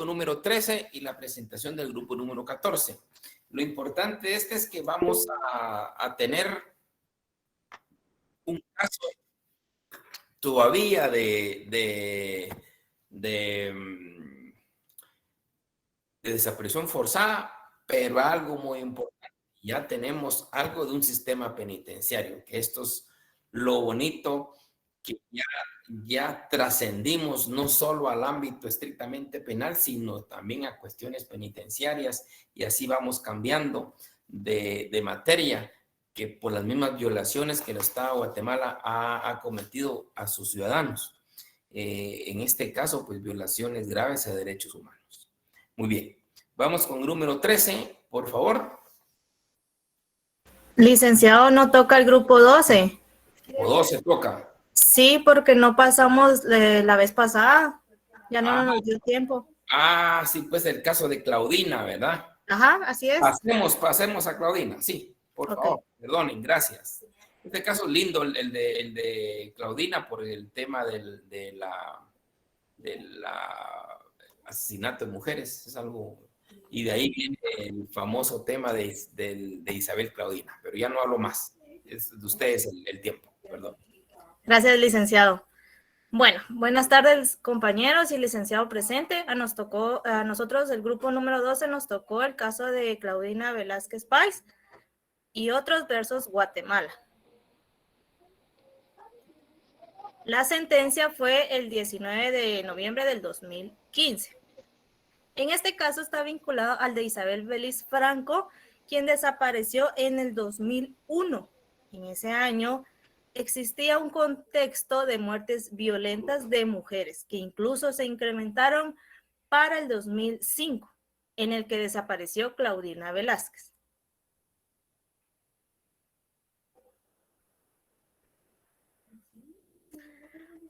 grupo número 13 y la presentación del grupo número 14. Lo importante de este es que vamos a tener un caso todavía de desaparición forzada, pero algo muy importante. Ya tenemos algo de un sistema penitenciario, que esto es lo bonito, que ya trascendimos no solo al ámbito estrictamente penal, sino también a cuestiones penitenciarias, y así vamos cambiando de materia, que por las mismas violaciones que el Estado de Guatemala ha cometido a sus ciudadanos. En este caso, pues violaciones graves a derechos humanos. Muy bien. Vamos con el número 13, por favor. Licenciado, ¿no toca el grupo 12? O 12 toca. Sí, porque no pasamos la vez pasada. Ya no nos dio tiempo. Sí, pues el caso de Claudina, ¿verdad? Ajá, así es. Pasemos a Claudina, sí, por favor, perdonen, gracias. Este caso es lindo, el de Claudina, por el tema del asesinato de mujeres, es algo, y de ahí viene el famoso tema de Isabel Claudina, pero ya no hablo más, es de ustedes el tiempo, perdón. Gracias, licenciado. Bueno, buenas tardes, compañeros y licenciado presente. A nosotros, el grupo número 12, nos tocó el caso de Claudina Velázquez Páez y otros versus Guatemala. La sentencia fue el 19 de noviembre del 2015. En este caso está vinculado al de Isabel Vélez Franco, quien desapareció en el 2001. En ese año existía un contexto de muertes violentas de mujeres, que incluso se incrementaron para el 2005, en el que desapareció Claudina Velázquez.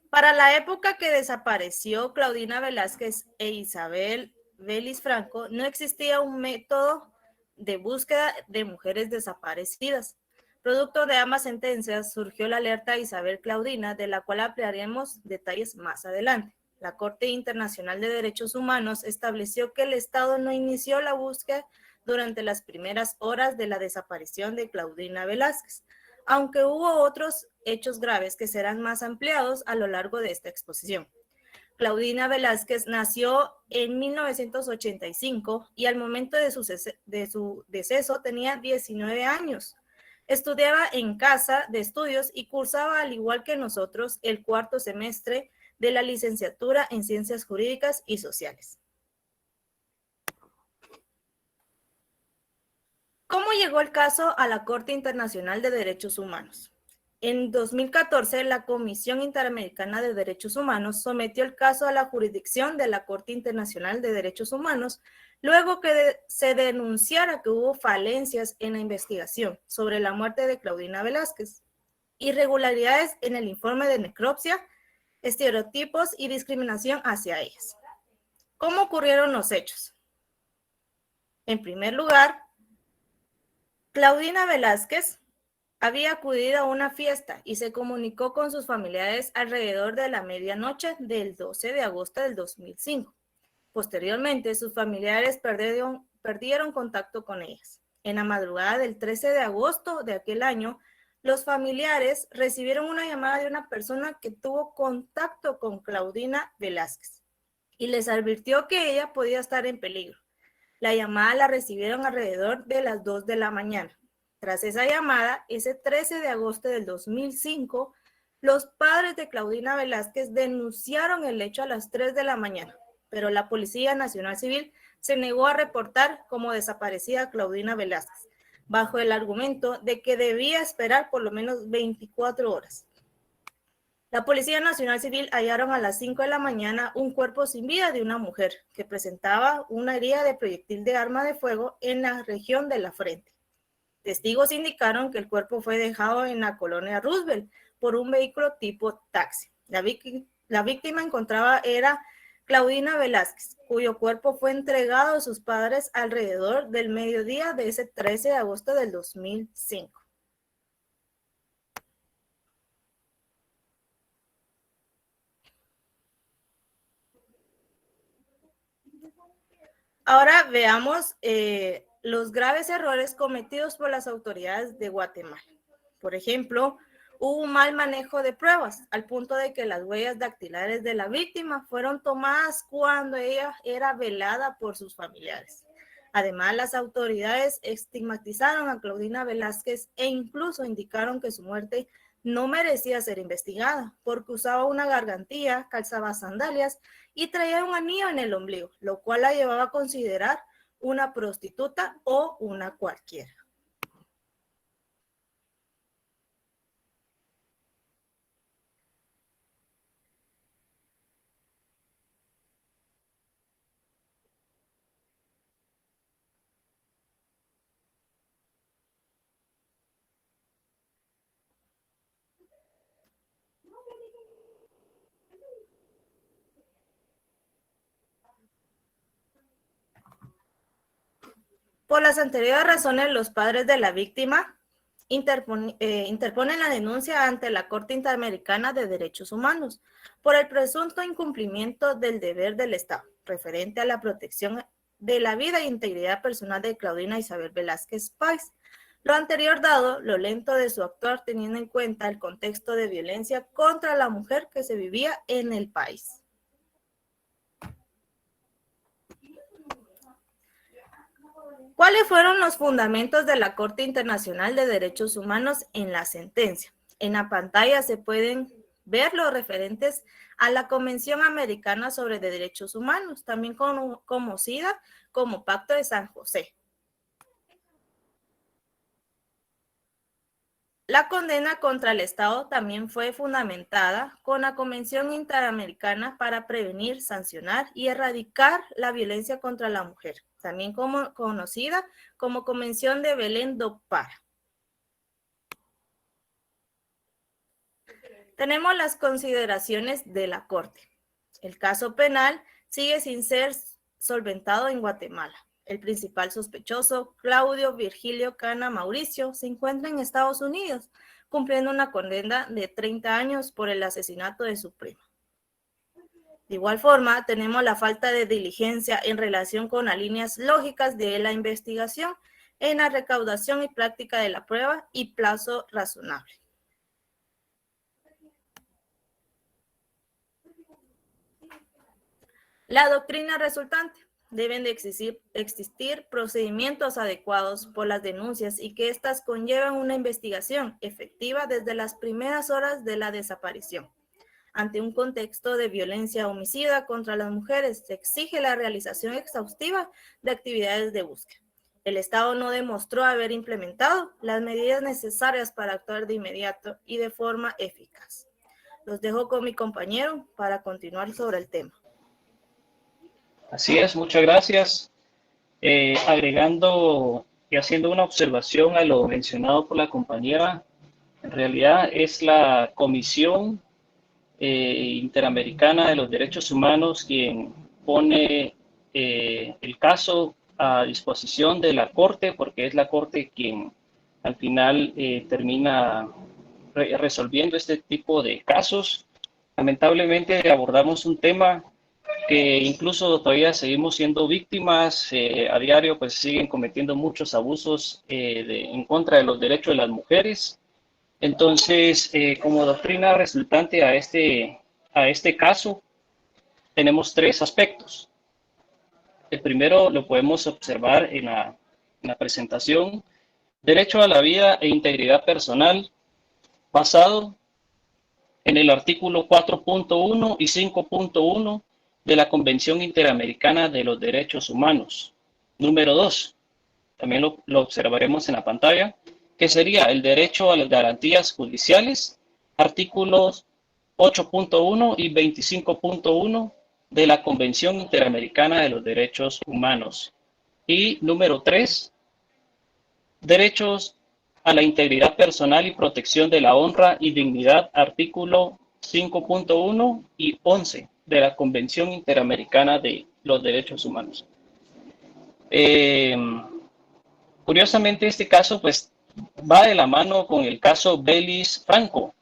Para la época que desapareció Claudina Velázquez e Isabel Vélez Franco, no existía un método de búsqueda de mujeres desaparecidas. Producto de ambas sentencias, surgió la alerta Isabel Claudina, de la cual ampliaremos detalles más adelante. La Corte Internacional de Derechos Humanos estableció que el Estado no inició la búsqueda durante las primeras horas de la desaparición de Claudina Velázquez, aunque hubo otros hechos graves que serán más ampliados a lo largo de esta exposición. Claudina Velázquez nació en 1985 y al momento de su deceso tenía 19 años. Estudiaba en casa de estudios y cursaba, al igual que nosotros, el cuarto semestre de la licenciatura en Ciencias Jurídicas y Sociales. ¿Cómo llegó el caso a la Corte Internacional de Derechos Humanos? En 2014, la Comisión Interamericana de Derechos Humanos sometió el caso a la jurisdicción de la Corte Internacional de Derechos Humanos, luego que se denunciara que hubo falencias en la investigación sobre la muerte de Claudina Velázquez, irregularidades en el informe de necropsia, estereotipos y discriminación hacia ellas. ¿Cómo ocurrieron los hechos? En primer lugar, Claudina Velázquez había acudido a una fiesta y se comunicó con sus familiares alrededor de la medianoche del 12 de agosto del 2005. Posteriormente, sus familiares perdieron contacto con ellas. En la madrugada del 13 de agosto de aquel año, los familiares recibieron una llamada de una persona que tuvo contacto con Claudina Velázquez y les advirtió que ella podía estar en peligro. La llamada la recibieron alrededor de las 2 de la mañana. Tras esa llamada, ese 13 de agosto del 2005, los padres de Claudina Velázquez denunciaron el hecho a las 3 de la mañana, pero la Policía Nacional Civil se negó a reportar como desaparecida Claudina Velázquez, bajo el argumento de que debía esperar por lo menos 24 horas. La Policía Nacional Civil hallaron a las 5 de la mañana un cuerpo sin vida de una mujer que presentaba una herida de proyectil de arma de fuego en la región de la frente. Testigos indicaron que el cuerpo fue dejado en la colonia Roosevelt por un vehículo tipo taxi. La víctima encontrada era Claudina Velázquez, cuyo cuerpo fue entregado a sus padres alrededor del mediodía de ese 13 de agosto del 2005. Ahora veamos los graves errores cometidos por las autoridades de Guatemala. Por ejemplo, hubo un mal manejo de pruebas, al punto de que las huellas dactilares de la víctima fueron tomadas cuando ella era velada por sus familiares. Además, las autoridades estigmatizaron a Claudina Velázquez e incluso indicaron que su muerte no merecía ser investigada porque usaba una gargantilla, calzaba sandalias y traía un anillo en el ombligo, lo cual la llevaba a considerar una prostituta o una cualquiera. Por las anteriores razones, los padres de la víctima interponen la denuncia ante la Corte Interamericana de Derechos Humanos por el presunto incumplimiento del deber del Estado referente a la protección de la vida e integridad personal de Claudina Isabel Velázquez Páez. Lo anterior dado lo lento de su actuar teniendo en cuenta el contexto de violencia contra la mujer que se vivía en el país. ¿Cuáles fueron los fundamentos de la Corte Internacional de Derechos Humanos en la sentencia? En la pantalla se pueden ver los referentes a la Convención Americana sobre Derechos Humanos, también conocida como Pacto de San José. La condena contra el Estado también fue fundamentada con la Convención Interamericana para prevenir, sancionar y erradicar la violencia contra la mujer, también conocida como Convención de Belém do Pará. Tenemos las consideraciones de la Corte. El caso penal sigue sin ser solventado en Guatemala. El principal sospechoso, Claudio Virgilio Cana Mauricio, se encuentra en Estados Unidos, cumpliendo una condena de 30 años por el asesinato de su prima. De igual forma, tenemos la falta de diligencia en relación con las líneas lógicas de la investigación en la recaudación y práctica de la prueba y plazo razonable. La doctrina resultante. Deben de existir procedimientos adecuados por las denuncias y que éstas conllevan una investigación efectiva desde las primeras horas de la desaparición. Ante un contexto de violencia homicida contra las mujeres, se exige la realización exhaustiva de actividades de búsqueda. El Estado no demostró haber implementado las medidas necesarias para actuar de inmediato y de forma eficaz. Los dejo con mi compañero para continuar sobre el tema. Así es, muchas gracias. Agregando y haciendo una observación a lo mencionado por la compañera, en realidad es la Comisión Interamericana de los Derechos Humanos quien pone el caso a disposición de la Corte, porque es la Corte quien al final termina resolviendo este tipo de casos. Lamentablemente abordamos un tema que incluso todavía seguimos siendo víctimas, a diario pues siguen cometiendo muchos abusos en contra de los derechos de las mujeres. Entonces, como doctrina resultante a este caso, tenemos tres aspectos. El primero lo podemos observar en la presentación: derecho a la vida e integridad personal, basado en el artículo 4.1 y 5.1 de la Convención Interamericana de los Derechos Humanos. Número 2, también lo observaremos en la pantalla, que sería el derecho a las garantías judiciales, artículos 8.1 y 25.1 de la Convención Interamericana de los Derechos Humanos. Y número 3, derechos a la integridad personal y protección de la honra y dignidad, artículo 5.1 y 11 de la Convención Interamericana de los Derechos Humanos. Curiosamente, este caso pues va de la mano con el caso Bellis Franco.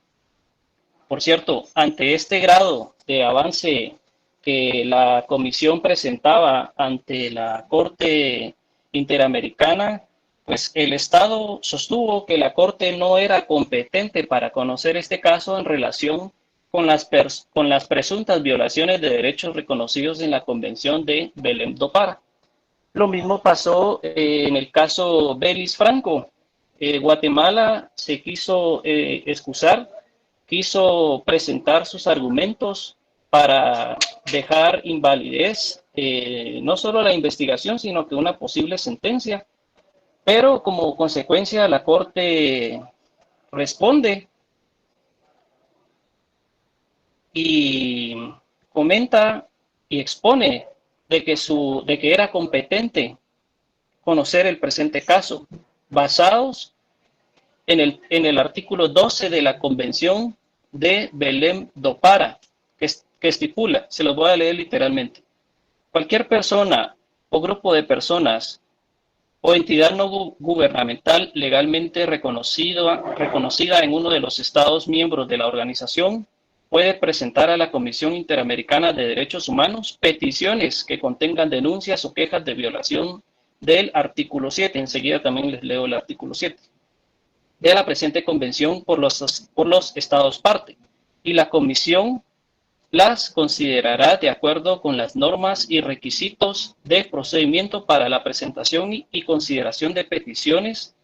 Por cierto, ante este grado de avance que la comisión presentaba ante la Corte Interamericana, pues el Estado sostuvo que la Corte no era competente para conocer este caso en relación con las presuntas violaciones de derechos reconocidos en la Convención de Belém do Pará. Lo mismo pasó en el caso Belis Franco. Guatemala se quiso excusar, quiso presentar sus argumentos para dejar invalidez no solo la investigación, sino que una posible sentencia. Pero como consecuencia la Corte responde y comenta y expone de que era competente conocer el presente caso, basados en el artículo 12 de la Convención de Belém do Pará, que estipula, se los voy a leer literalmente: cualquier persona o grupo de personas o entidad no gubernamental legalmente reconocida en uno de los Estados miembros de la organización puede presentar a la Comisión Interamericana de Derechos Humanos peticiones que contengan denuncias o quejas de violación del artículo 7. Enseguida también les leo el artículo 7 de la presente convención por los Estados parte, y la Comisión las considerará de acuerdo con las normas y requisitos de procedimiento para la presentación y consideración de peticiones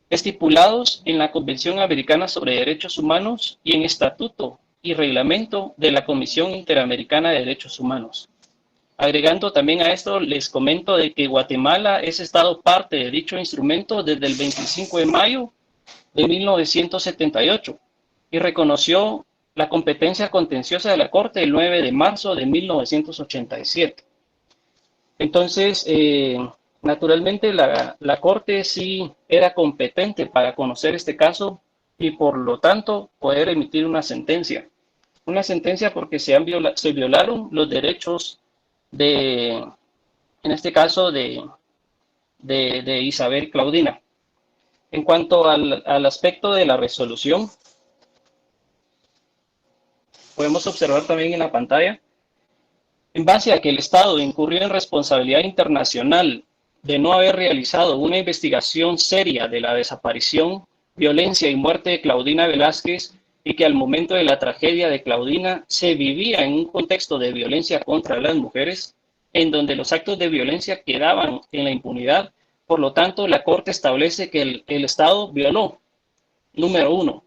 estipulados en la Convención Americana sobre Derechos Humanos y en Estatuto y Reglamento de la Comisión Interamericana de Derechos Humanos. Agregando también a esto, les comento de que Guatemala es Estado parte de dicho instrumento desde el 25 de mayo de 1978 y reconoció la competencia contenciosa de la Corte el 9 de marzo de 1987. Entonces, naturalmente la Corte sí era competente para conocer este caso y por lo tanto poder emitir una sentencia. Una sentencia porque se violaron los derechos en este caso de Isabel Claudina. En cuanto al aspecto de la resolución, podemos observar también en la pantalla, en base a que el Estado incurrió en responsabilidad internacional de no haber realizado una investigación seria de la desaparición, violencia y muerte de Claudina Velázquez, y que al momento de la tragedia de Claudina se vivía en un contexto de violencia contra las mujeres, en donde los actos de violencia quedaban en la impunidad. Por lo tanto, la Corte establece que el Estado violó, número 1,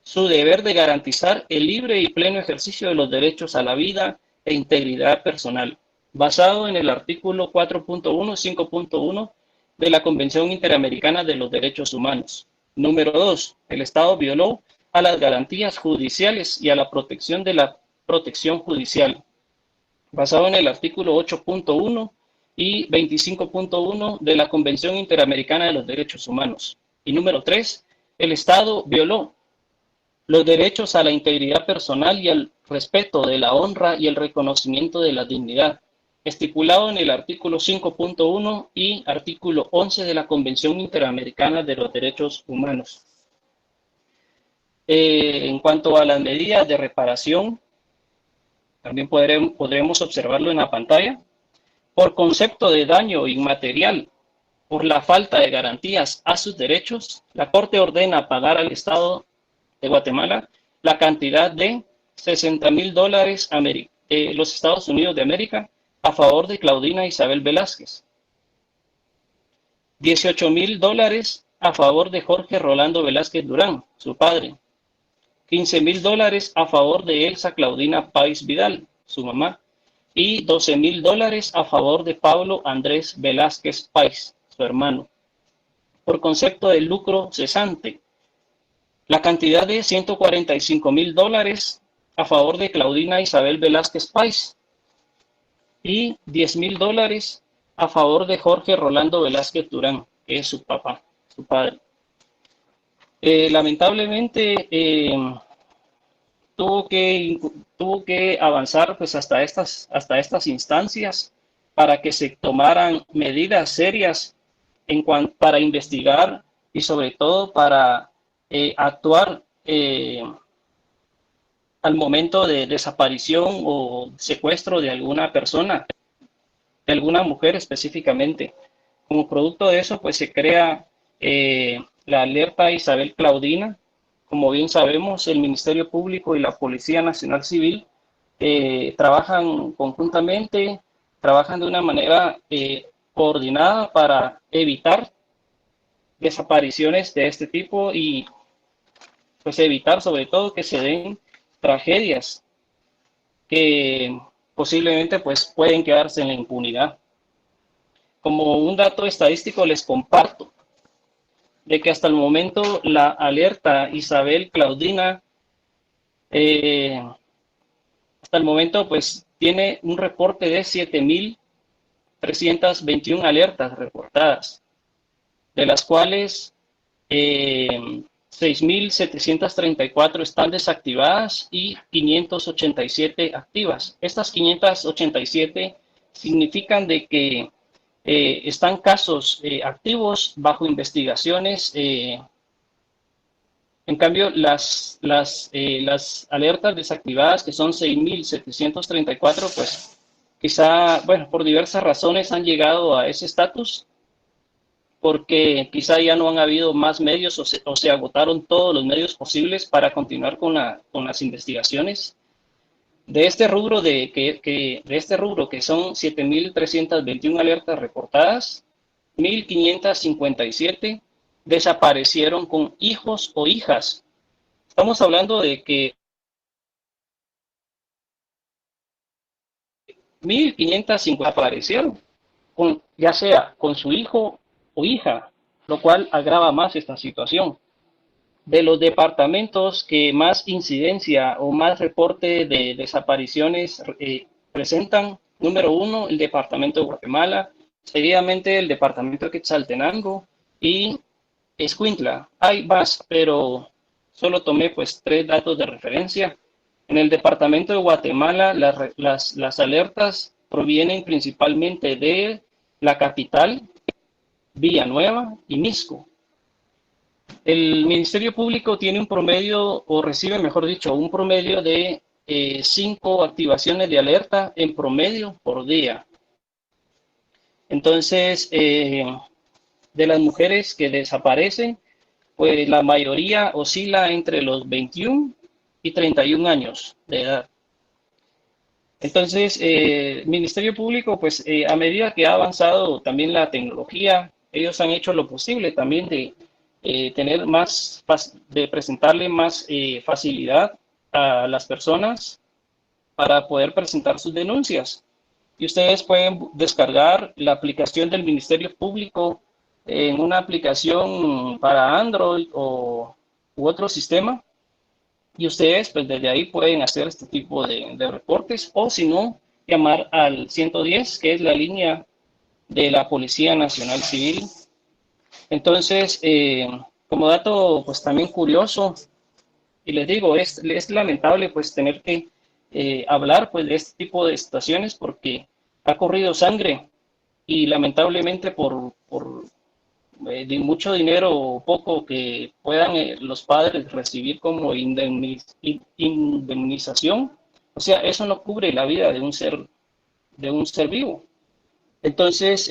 su deber de garantizar el libre y pleno ejercicio de los derechos a la vida e integridad personal, basado en el artículo 4.1 y 5.1 de la Convención Interamericana de los Derechos Humanos. Número 2, el Estado violó a las garantías judiciales y a la protección de la protección judicial, basado en el artículo 8.1 y 25.1 de la Convención Interamericana de los Derechos Humanos. Y número 3, el Estado violó los derechos a la integridad personal y al respeto de la honra y el reconocimiento de la dignidad, estipulado en el artículo 5.1 y artículo 11 de la Convención Interamericana de los Derechos Humanos. En cuanto a las medidas de reparación, también podremos observarlo en la pantalla. Por concepto de daño inmaterial por la falta de garantías a sus derechos, la Corte ordena pagar al Estado de Guatemala la cantidad de $60,000 los Estados Unidos de América a favor de Claudina Isabel Velázquez, $18,000 a favor de Jorge Rolando Velázquez Durán, su padre, $15,000 a favor de Elsa Claudina Páez Vidal, su mamá, y $12,000 a favor de Pablo Andrés Velázquez Páez, su hermano, por concepto de lucro cesante. La cantidad de $145,000 a favor de Claudina Isabel Velázquez Páez y $10,000 a favor de Jorge Rolando Velázquez Durán, que es su papá, su padre. Lamentablemente tuvo que avanzar pues hasta estas instancias para que se tomaran medidas serias para investigar y sobre todo para actuar al momento de desaparición o secuestro de alguna persona, de alguna mujer específicamente. Como producto de eso, pues se crea la alerta Isabel Claudina. Como bien sabemos, el Ministerio Público y la Policía Nacional Civil trabajan conjuntamente, trabajan de una manera coordinada para evitar desapariciones de este tipo y pues evitar sobre todo que se den tragedias que posiblemente pues pueden quedarse en la impunidad. Como un dato estadístico les comparto de que hasta el momento la alerta Isabel Claudina hasta el momento pues tiene un reporte de 7.321 alertas reportadas, de las cuales 6.734 están desactivadas y 587 activas. Estas 587 significan de que están casos activos bajo investigaciones. En cambio, las alertas desactivadas, que son 6.734, pues quizá, bueno, por diversas razones han llegado a ese estatus, porque quizá ya no han habido más medios o se agotaron todos los medios posibles para continuar con las investigaciones. De este rubro, de este rubro que son 7.321 alertas reportadas, 1.557 desaparecieron con hijos o hijas. Estamos hablando de que 1.550 aparecieron, ya sea con su hijo o hija, lo cual agrava más esta situación. De los departamentos que más incidencia o más reporte de desapariciones presentan, número 1, el departamento de Guatemala, seguidamente el departamento de Quetzaltenango y Escuintla. Hay más, pero solo tomé pues 3 datos de referencia. En el departamento de Guatemala, las alertas provienen principalmente de la capital, Villanueva y Misco. El Ministerio Público tiene un promedio, o recibe, mejor dicho, un promedio de 5 activaciones de alerta en promedio por día. Entonces, de las mujeres que desaparecen, pues la mayoría oscila entre los 21 y 31 años de edad. Entonces, el Ministerio Público, pues a medida que ha avanzado también la tecnología, ellos han hecho lo posible también de tener más, de presentarle más facilidad a las personas para poder presentar sus denuncias. Y ustedes pueden descargar la aplicación del Ministerio Público en una aplicación para Android u otro sistema. Y ustedes, pues desde ahí pueden hacer este tipo de reportes o si no, llamar al 110, que es la línea de la Policía Nacional Civil. Entonces, como dato, pues también curioso, y les digo, es lamentable pues tener que hablar pues de este tipo de situaciones porque ha corrido sangre y lamentablemente por de mucho dinero o poco que puedan los padres recibir como indemnización, o sea, eso no cubre la vida de un ser vivo. Entonces,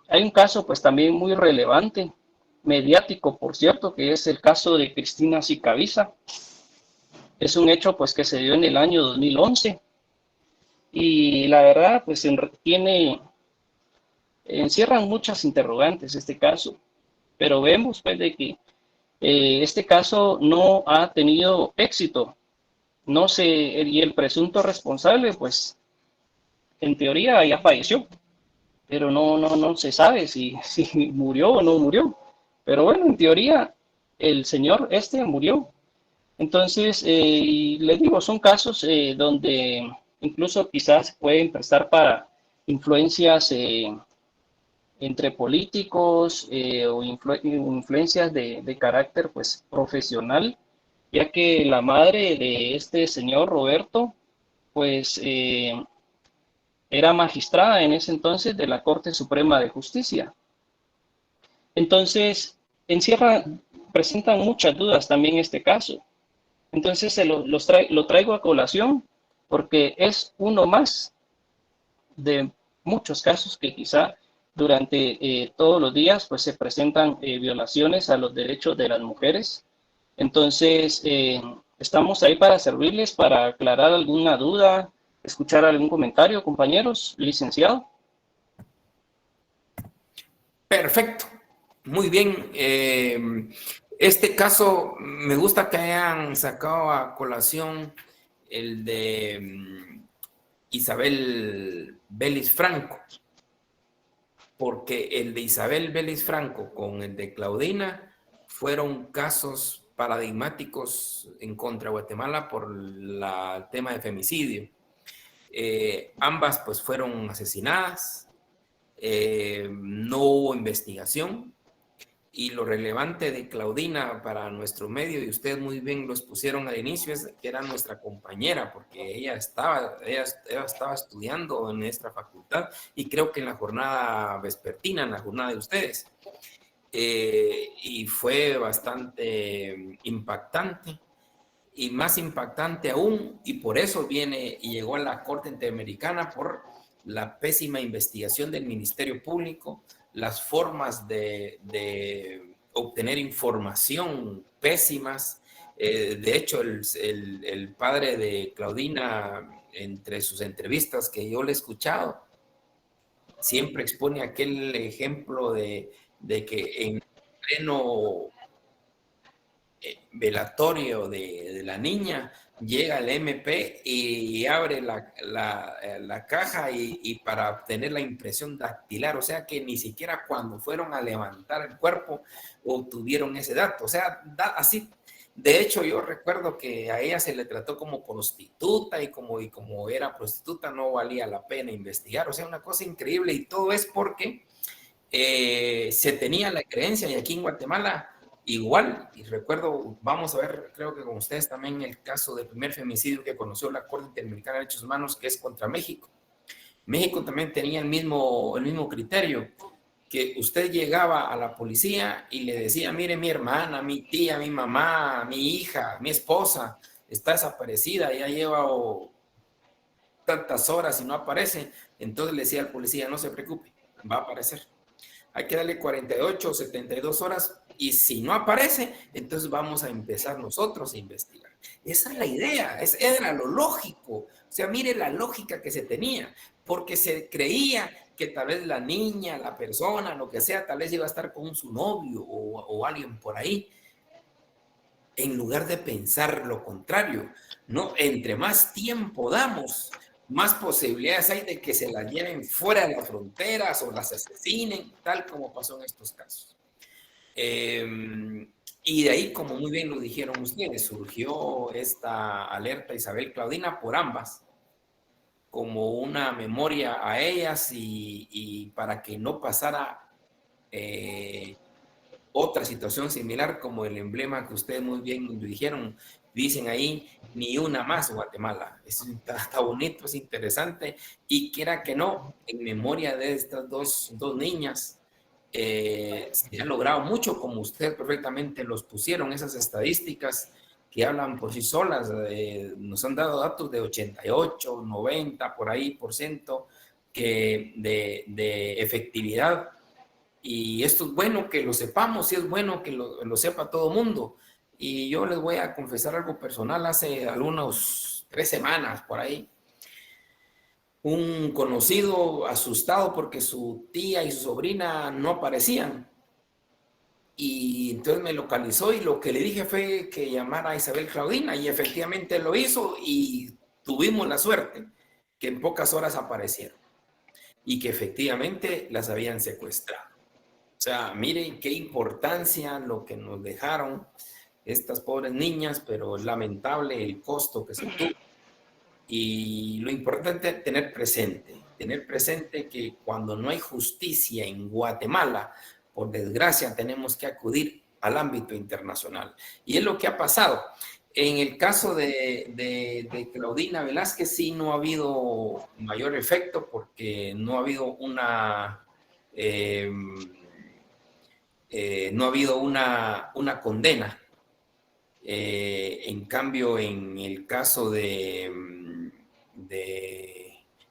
hay un caso pues también muy relevante, mediático, por cierto, que es el caso de Cristina Sicavisa. Es un hecho pues que se dio en el año 2011 y la verdad pues encierran muchas interrogantes este caso, pero vemos pues de que este caso no ha tenido éxito. No sé, y el presunto responsable pues en teoría ya falleció, pero no se sabe si murió o no murió. Pero bueno, en teoría el señor murió. Entonces, y les digo, son casos donde incluso quizás pueden prestar para influencias entre políticos o influencias de carácter pues profesional, ya que la madre de este señor Roberto pues era magistrada en ese entonces de la Corte Suprema de Justicia. Entonces, presentan muchas dudas también este caso. Entonces lo traigo a colación porque es uno más de muchos casos que quizá durante todos los días pues se presentan violaciones a los derechos de las mujeres. Entonces, estamos ahí para servirles, para aclarar alguna duda, escuchar algún comentario, compañeros, licenciado. Perfecto, muy bien. Este caso, me gusta que hayan sacado a colación el de Isabel Vélez Franco, porque el de Isabel Vélez Franco con el de Claudina fueron casos paradigmáticos en contra de Guatemala por el tema de femicidio. Ambas pues fueron asesinadas, no hubo investigación, y lo relevante de Claudina para nuestro medio, y ustedes muy bien los pusieron al inicio, es que era nuestra compañera, porque ella estaba estudiando en nuestra facultad, y creo que en la jornada vespertina, en la jornada de ustedes. Y fue bastante impactante, y más impactante aún, y por eso viene y llegó a la Corte Interamericana por la pésima investigación del Ministerio Público, las formas de obtener información pésimas. De hecho, el padre de Claudina, entre sus entrevistas que yo le he escuchado, siempre expone aquel ejemplo de que en pleno velatorio de la niña, llega el MP y abre la caja y para obtener la impresión dactilar, o sea que ni siquiera cuando fueron a levantar el cuerpo obtuvieron ese dato, o sea, así. De hecho, yo recuerdo que a ella se le trató como prostituta y como era prostituta no valía la pena investigar, o sea, una cosa increíble, y todo es porque se tenía la creencia, y aquí en Guatemala igual, y recuerdo, vamos a ver, creo que con ustedes también, el caso del primer femicidio que conoció la Corte Interamericana de Derechos Humanos, que es contra México. México también tenía el mismo criterio, que usted llegaba a la policía y le decía, mire, mi hermana, mi tía, mi mamá, mi hija, mi esposa está desaparecida, ya lleva tantas horas y no aparece. Entonces le decía al policía, no se preocupe, va a aparecer. Hay que darle 48 o 72 horas, y si no aparece, entonces vamos a empezar nosotros a investigar. Esa es la idea, era lo lógico. O sea, mire la lógica que se tenía, porque se creía que tal vez la niña, la persona, lo que sea, tal vez iba a estar con su novio o alguien por ahí, en lugar de pensar lo contrario, ¿no? Entre más tiempo damos, más posibilidades hay de que se las lleven fuera de las fronteras o las asesinen, tal como pasó en estos casos. Y de ahí, como muy bien lo dijeron ustedes, surgió esta alerta Isabel Claudina por ambas, como una memoria a ellas y para que no pasara otra situación similar como el emblema que ustedes muy bien dijeron, dicen ahí, ni una más Guatemala. Está bonito, es interesante, y quiera que no, en memoria de estas dos niñas, se ha logrado mucho, como ustedes perfectamente los pusieron, esas estadísticas que hablan por sí solas, nos han dado datos de 88, 90, por ahí, por ciento de efectividad. Y esto es bueno que lo sepamos, y es bueno que lo sepa todo mundo. Y yo les voy a confesar algo personal. Hace algunos 3 semanas por ahí, un conocido asustado porque su tía y su sobrina no aparecían. Y entonces me localizó, y lo que le dije fue que llamara a Isabel Claudina, y efectivamente lo hizo, y tuvimos la suerte que en pocas horas aparecieron y que efectivamente las habían secuestrado. O sea, miren qué importancia lo que nos dejaron estas pobres niñas, pero es lamentable el costo que se tuvo. Y lo importante es tener presente que cuando no hay justicia en Guatemala, por desgracia, tenemos que acudir al ámbito internacional. Y es lo que ha pasado. En el caso de Claudina Velázquez, sí no ha habido mayor efecto, porque no ha habido una condena. En cambio, en el caso de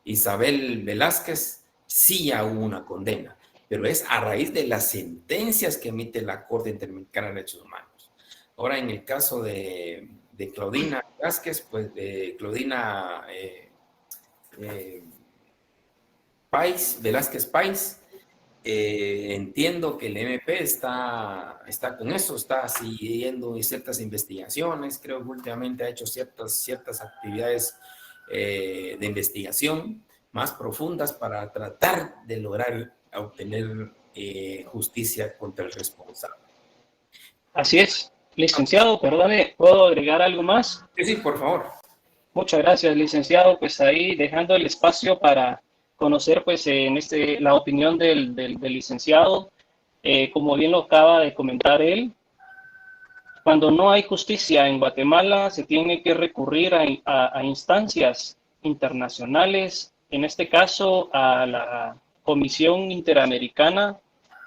Isabel Velázquez, sí hubo una condena, pero es a raíz de las sentencias que emite la Corte Interamericana de Derechos Humanos. Ahora, en el caso de Claudina Velázquez, pues de Claudina Velázquez Páez, entiendo que el MP está con eso, está siguiendo ciertas investigaciones, creo que últimamente ha hecho ciertas actividades de investigación más profundas para tratar de lograr obtener justicia contra el responsable. Así es, licenciado, perdone, ¿puedo agregar algo más? Sí, por favor. Muchas gracias, licenciado. Pues ahí dejando el espacio para conocer pues la opinión del licenciado. Como bien lo acaba de comentar él, cuando no hay justicia en Guatemala se tiene que recurrir a instancias internacionales, en este caso a la Comisión Interamericana,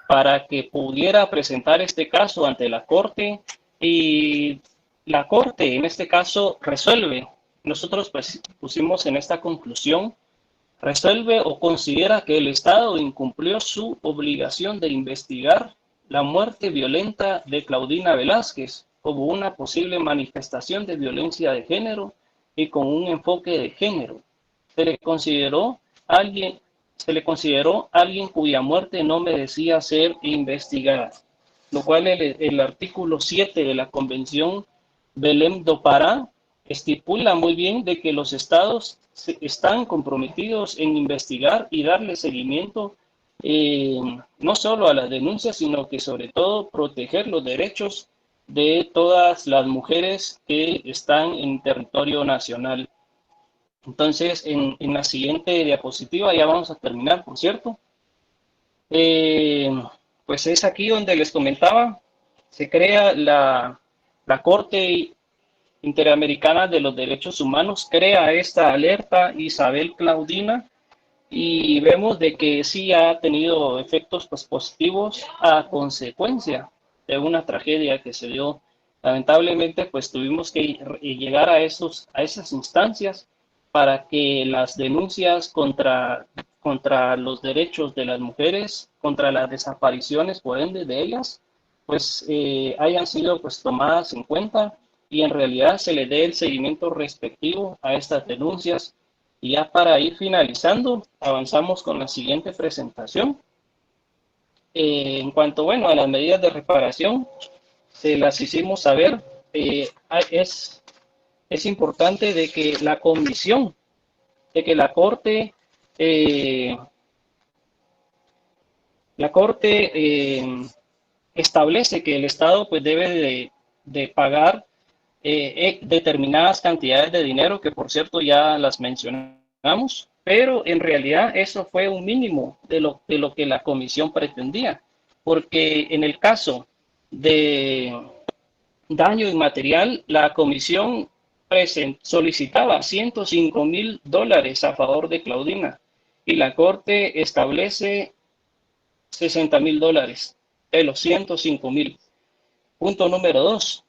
para que pudiera presentar este caso ante la Corte, y la Corte en este caso resuelve. Nosotros pues, pusimos en esta conclusión: resuelve o considera que el Estado incumplió su obligación de investigar la muerte violenta de Claudina Velázquez como una posible manifestación de violencia de género y con un enfoque de género. Se le consideró alguien cuya muerte no merecía ser investigada, lo cual el artículo 7 de la Convención Belém do Pará estipula muy bien de que los estados están comprometidos en investigar y darle seguimiento no solo a las denuncias, sino que sobre todo proteger los derechos de todas las mujeres que están en territorio nacional. Entonces, en la siguiente diapositiva, ya vamos a terminar, por cierto. Pues es aquí donde les comentaba, se crea la Corte Interamericana de los Derechos Humanos, crea esta alerta Isabel Claudina, y vemos de que sí ha tenido efectos pues, positivos a consecuencia de una tragedia que se dio. Lamentablemente, pues tuvimos que llegar a esas instancias para que las denuncias contra los derechos de las mujeres, contra las desapariciones, por ende, de ellas, pues hayan sido pues tomadas en cuenta y en realidad se le dé el seguimiento respectivo a estas denuncias. Y ya para ir finalizando, avanzamos con la siguiente presentación. En cuanto, bueno, a las medidas de reparación, se las hicimos saber. Es importante de que la comisión, de que la Corte establece que el Estado pues debe de pagar determinadas cantidades de dinero, que por cierto ya las mencionamos, pero en realidad eso fue un mínimo de lo que la comisión pretendía, porque en el caso de daño inmaterial, la comisión solicitaba $105,000 a favor de Claudina y la Corte establece $60,000 de los 105,000. Punto número 2.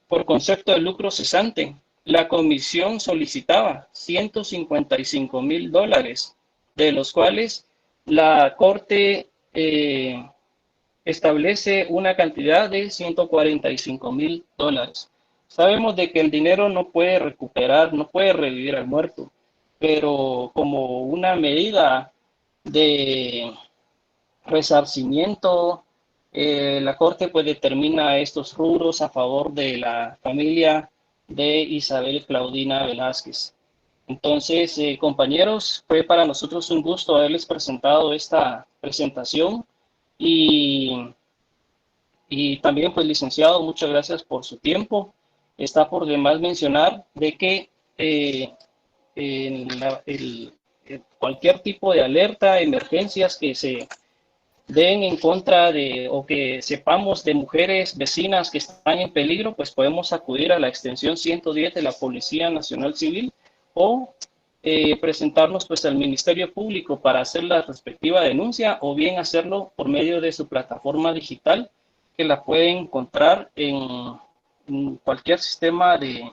Por concepto de lucro cesante, la comisión solicitaba $155,000, de los cuales la Corte establece una cantidad de $145,000. Sabemos de que el dinero no puede recuperar, no puede revivir al muerto, pero como una medida de resarcimiento, la Corte pues determina estos rubros a favor de la familia de Isabel Claudina Velázquez. Entonces, compañeros, fue para nosotros un gusto haberles presentado esta presentación y también pues licenciado, muchas gracias por su tiempo. Está por demás mencionar de que cualquier tipo de alerta, emergencias que se den en contra de o que sepamos de mujeres vecinas que están en peligro, pues podemos acudir a la extensión 110 de la Policía Nacional Civil o presentarnos pues al Ministerio Público para hacer la respectiva denuncia, o bien hacerlo por medio de su plataforma digital, que la pueden encontrar en cualquier sistema de,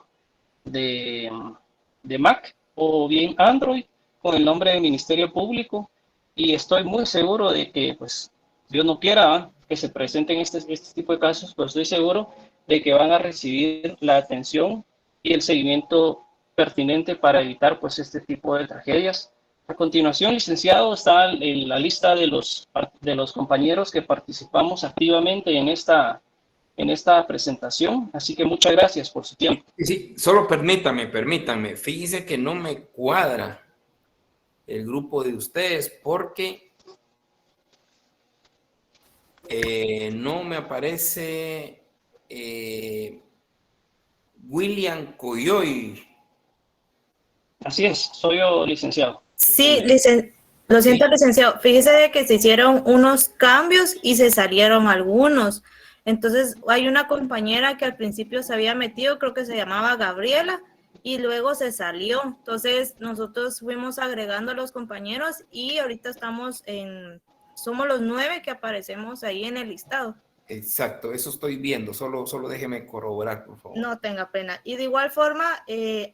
de Mac o bien Android con el nombre de Ministerio Público, y estoy muy seguro de que, pues, Dios no quiera que se presenten este tipo de casos, pero estoy seguro de que van a recibir la atención y el seguimiento pertinente para evitar, pues, este tipo de tragedias. A continuación, licenciado, está en la lista de los compañeros que participamos activamente en esta presentación, así que muchas gracias por su tiempo. Sí, solo permítame. Fíjese que no me cuadra el grupo de ustedes porque no me aparece William Coyoy. Así es, soy yo, licenciado. Sí, lo siento, licenciado. Fíjese de que se hicieron unos cambios y se salieron algunos. Entonces, hay una compañera que al principio se había metido, creo que se llamaba Gabriela, y luego se salió. Entonces, nosotros fuimos agregando a los compañeros y ahorita somos los 9 que aparecemos ahí en el listado. Exacto, eso estoy viendo. Solo déjeme corroborar, por favor. No tenga pena. Y de igual forma,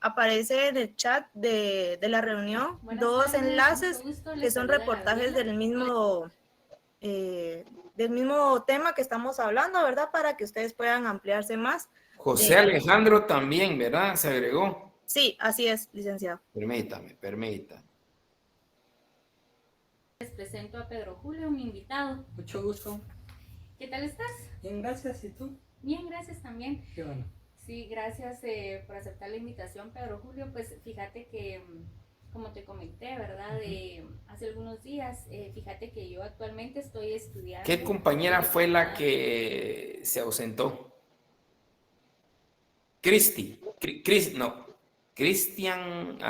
aparece en el chat de la reunión dos enlaces que son reportajes del mismo tema que estamos hablando, ¿verdad? Para que ustedes puedan ampliarse más. José Alejandro también, ¿verdad? Se agregó. Sí, así es, licenciado. Permítame. Les presento a Pedro Julio, mi invitado. Mucho gusto. ¿Qué tal estás? Bien, gracias. ¿Y tú? Bien, gracias también. Qué bueno. Sí, gracias por aceptar la invitación, Pedro Julio. Pues fíjate que, como te comenté, ¿verdad? Hace algunos días, fíjate que yo actualmente estoy estudiando. ¿Qué compañera fue la que se ausentó? Cristian,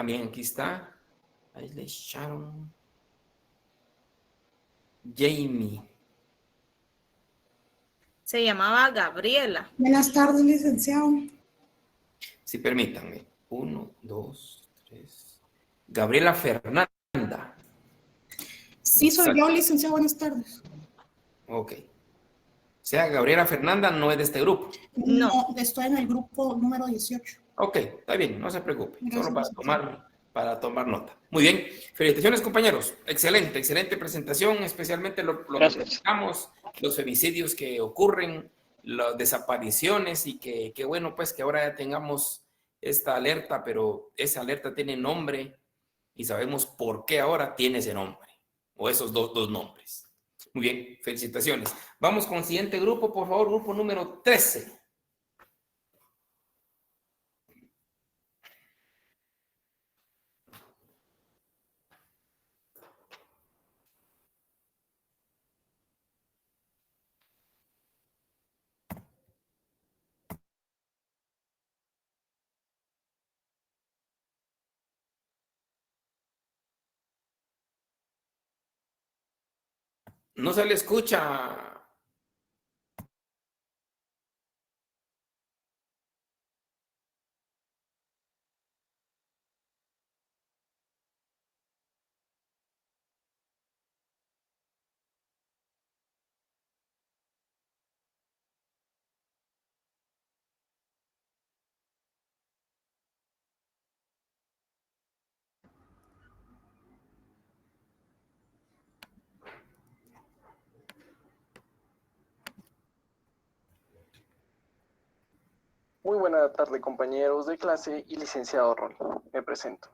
bien, aquí está. Ahí le echaron. Jamie. Se llamaba Gabriela. Buenas tardes, licenciado. Sí, permítanme. 1, 2, 3. Gabriela Fernanda. Sí, soy yo, licenciado. Buenas tardes. Ok. O sea, Gabriela Fernanda no es de este grupo. No, estoy en el grupo número 18. Ok, está bien, no se preocupe. Gracias, Solo para tomar nota. Muy bien. Felicitaciones, compañeros. Excelente presentación, especialmente lo que buscamos, los femicidios que ocurren, las desapariciones y que bueno, pues que ahora ya tengamos esta alerta, pero esa alerta tiene nombre y sabemos por qué ahora tiene ese nombre, o esos dos nombres. Muy bien, felicitaciones. Vamos con el siguiente grupo, por favor, grupo número 13. No se le escucha. Muy buena tarde, compañeros de clase y licenciado Ronnie. Me presento.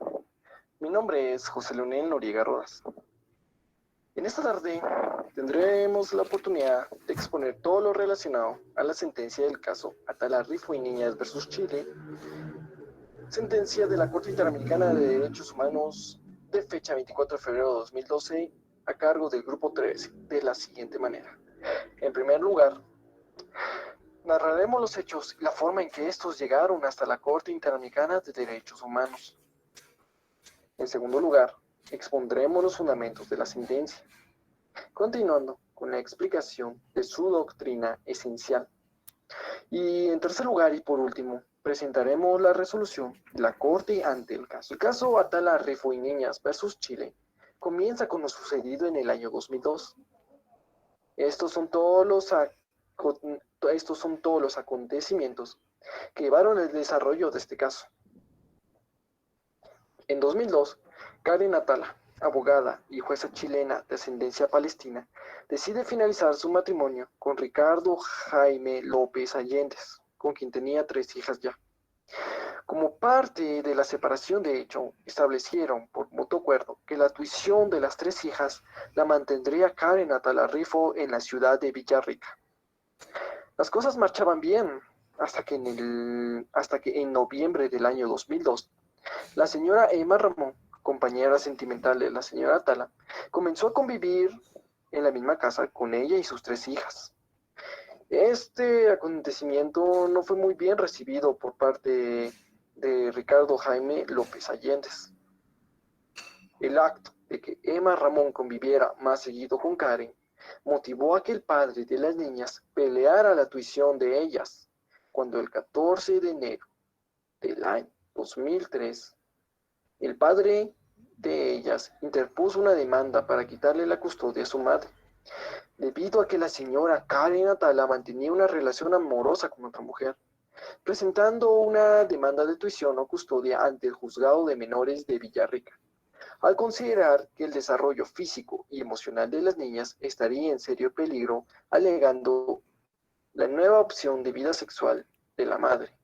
Mi nombre es José Leonel Noriega Rodas. En esta tarde tendremos la oportunidad de exponer todo lo relacionado a la sentencia del caso Atala Rifo y Niñas versus Chile, sentencia de la Corte Interamericana de Derechos Humanos de fecha 24 de febrero de 2012 a cargo del Grupo 13, de la siguiente manera. En primer lugar, narraremos los hechos y la forma en que estos llegaron hasta la Corte Interamericana de Derechos Humanos. En segundo lugar, expondremos los fundamentos de la sentencia, continuando con la explicación de su doctrina esencial. Y en tercer lugar y por último, presentaremos la resolución de la Corte ante el caso. El caso Atala Rifo y Niñas versus Chile comienza con lo sucedido en el año 2002. Estos son todos los acontecimientos que llevaron al desarrollo de este caso. En 2002, Karen Atala, abogada y jueza chilena de ascendencia palestina, decide finalizar su matrimonio con Ricardo Jaime López Allendez, con quien tenía 3 hijas ya. Como parte de la separación de hecho, establecieron por mutuo acuerdo que la tuición de las 3 hijas la mantendría Karen Atala Rifo en la ciudad de Villarrica. Las cosas marchaban bien hasta que en noviembre del año 2002, la señora Emma Ramón, compañera sentimental de la señora Atala, comenzó a convivir en la misma casa con ella y sus 3 hijas. Este acontecimiento no fue muy bien recibido por parte de Ricardo Jaime López Allendez. El acto de que Emma Ramón conviviera más seguido con Karen motivó a que el padre de las niñas peleara la tuición de ellas, cuando el 14 de enero del año 2003, el padre de ellas interpuso una demanda para quitarle la custodia a su madre, debido a que la señora Karen Atala mantenía una relación amorosa con otra mujer, presentando una demanda de tuición o custodia ante el Juzgado de Menores de Villarrica, al considerar que el desarrollo físico y emocional de las niñas estaría en serio peligro, alegando la nueva opción de vida sexual de la madre.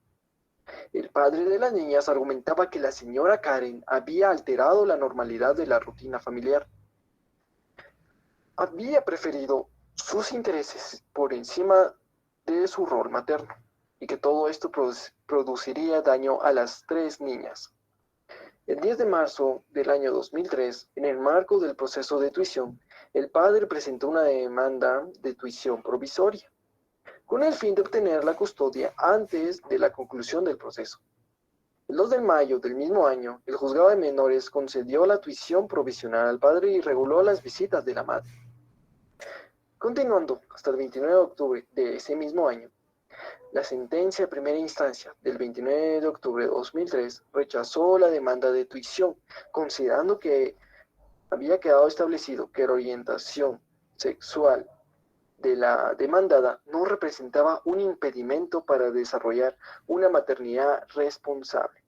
El padre de las niñas argumentaba que la señora Karen había alterado la normalidad de la rutina familiar. Había preferido sus intereses por encima de su rol materno, y que todo esto produciría daño a las 3 niñas. El 10 de marzo del año 2003, en el marco del proceso de tuición, el padre presentó una demanda de tuición provisoria, con el fin de obtener la custodia antes de la conclusión del proceso. El 2 de mayo del mismo año, el juzgado de menores concedió la tuición provisional al padre y reguló las visitas de la madre. Continuando hasta el 29 de octubre de ese mismo año, la sentencia de primera instancia del 29 de octubre de 2003 rechazó la demanda de tuición, considerando que había quedado establecido que la orientación sexual de la demandada no representaba un impedimento para desarrollar una maternidad responsable.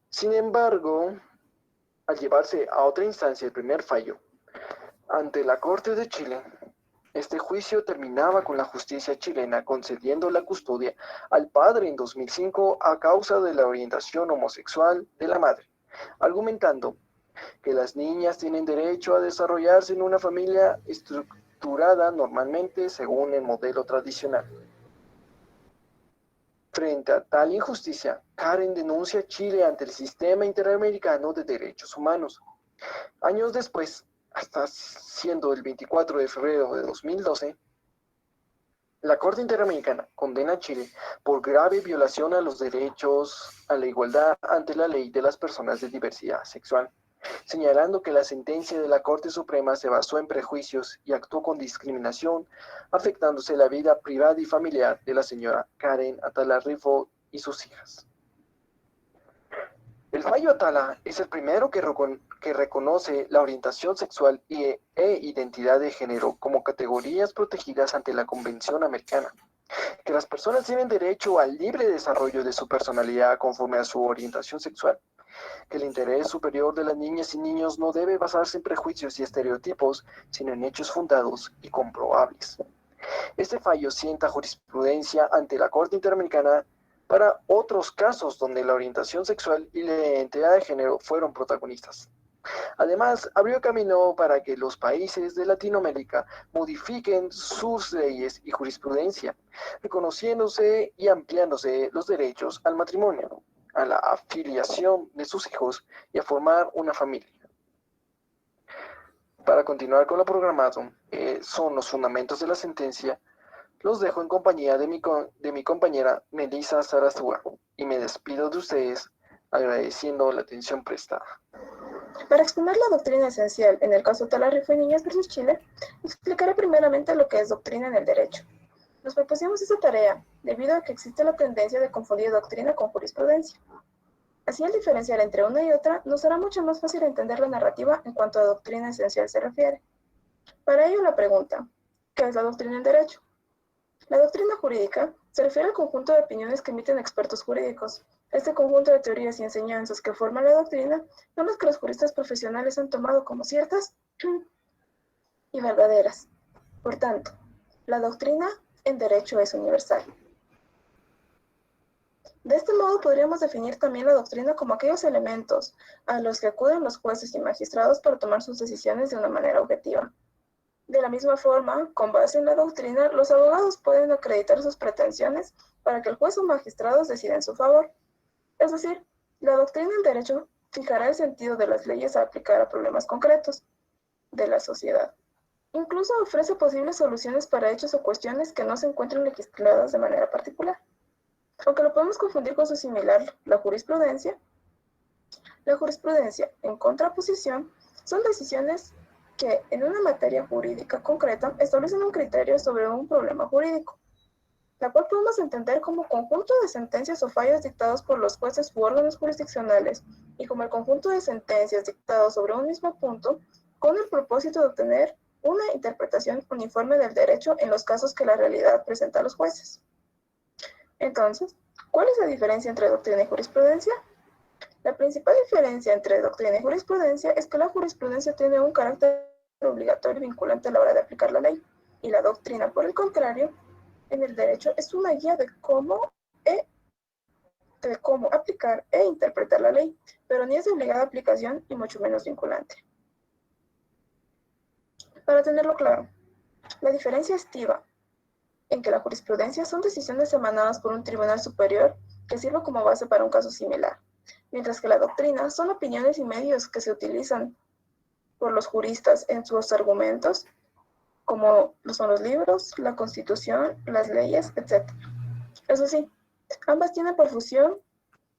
Sin embargo, al llevarse a otra instancia el primer fallo, ante la Corte de Chile, este juicio terminaba con la justicia chilena concediendo la custodia al padre en 2005 a causa de la orientación homosexual de la madre, argumentando que las niñas tienen derecho a desarrollarse en una familia estructurada normalmente según el modelo tradicional. Frente a tal injusticia, Karen denuncia a Chile ante el Sistema Interamericano de Derechos Humanos. Años después, hasta siendo el 24 de febrero de 2012, la Corte Interamericana condena a Chile por grave violación a los derechos a la igualdad ante la ley de las personas de diversidad sexual, señalando que la sentencia de la Corte Suprema se basó en prejuicios y actuó con discriminación, afectándose la vida privada y familiar de la señora Karen Atala Rifo y sus hijas. El fallo Atala es el primero que reconoce la orientación sexual e identidad de género como categorías protegidas ante la Convención Americana, que las personas tienen derecho al libre desarrollo de su personalidad conforme a su orientación sexual, que el interés superior de las niñas y niños no debe basarse en prejuicios y estereotipos, sino en hechos fundados y comprobables. Este fallo sienta jurisprudencia ante la Corte Interamericana para otros casos donde la orientación sexual y la identidad de género fueron protagonistas. Además, abrió camino para que los países de Latinoamérica modifiquen sus leyes y jurisprudencia, reconociéndose y ampliándose los derechos al matrimonio, a la afiliación de sus hijos y a formar una familia. Para continuar con lo programado, son los fundamentos de la sentencia. Los dejo en compañía de mi compañera Melissa Sarasúa y me despido de ustedes agradeciendo la atención prestada. Para exponer la doctrina esencial en el caso Atala Rifo y Niñas versus Chile, explicaré primeramente lo que es doctrina en el derecho. Nos propusimos esta tarea debido a que existe la tendencia de confundir doctrina con jurisprudencia. Así, al diferenciar entre una y otra, nos será mucho más fácil entender la narrativa en cuanto a doctrina esencial se refiere. Para ello, la pregunta, ¿qué es la doctrina en derecho? La doctrina jurídica Se refiere al conjunto de opiniones que emiten expertos jurídicos. Este conjunto de teorías y enseñanzas que forman la doctrina son las que los juristas profesionales han tomado como ciertas y verdaderas. Por tanto, la doctrina en derecho es universal. De este modo podríamos definir también la doctrina como aquellos elementos a los que acuden los jueces y magistrados para tomar sus decisiones de una manera objetiva. De la misma forma, con base en la doctrina, los abogados pueden acreditar sus pretensiones para que el juez o magistrados decida en su favor. Es decir, la doctrina en derecho fijará el sentido de las leyes a aplicar a problemas concretos de la sociedad. Incluso ofrece posibles soluciones para hechos o cuestiones que no se encuentren legisladas de manera particular. Aunque lo podemos confundir con su similar, la jurisprudencia, en contraposición, son decisiones que en una materia jurídica concreta establecen un criterio sobre un problema jurídico, la cual podemos entender como conjunto de sentencias o fallos dictados por los jueces u órganos jurisdiccionales y como el conjunto de sentencias dictados sobre un mismo punto con el propósito de obtener una interpretación uniforme del derecho en los casos que la realidad presenta a los jueces. Entonces, ¿cuál es la diferencia entre doctrina y jurisprudencia? La principal diferencia entre doctrina y jurisprudencia es que la jurisprudencia tiene un carácter obligatorio y vinculante a la hora de aplicar la ley, y la doctrina, por el contrario, en el derecho es una guía de cómo aplicar e interpretar la ley, pero ni es de obligada aplicación y mucho menos vinculante. Para tenerlo claro, la diferencia estriba en que la jurisprudencia son decisiones emanadas por un tribunal superior que sirve como base para un caso similar, mientras que la doctrina son opiniones y medios que se utilizan por los juristas en sus argumentos, como son los libros, la Constitución, las leyes, etc. Eso sí, ambas tienen por función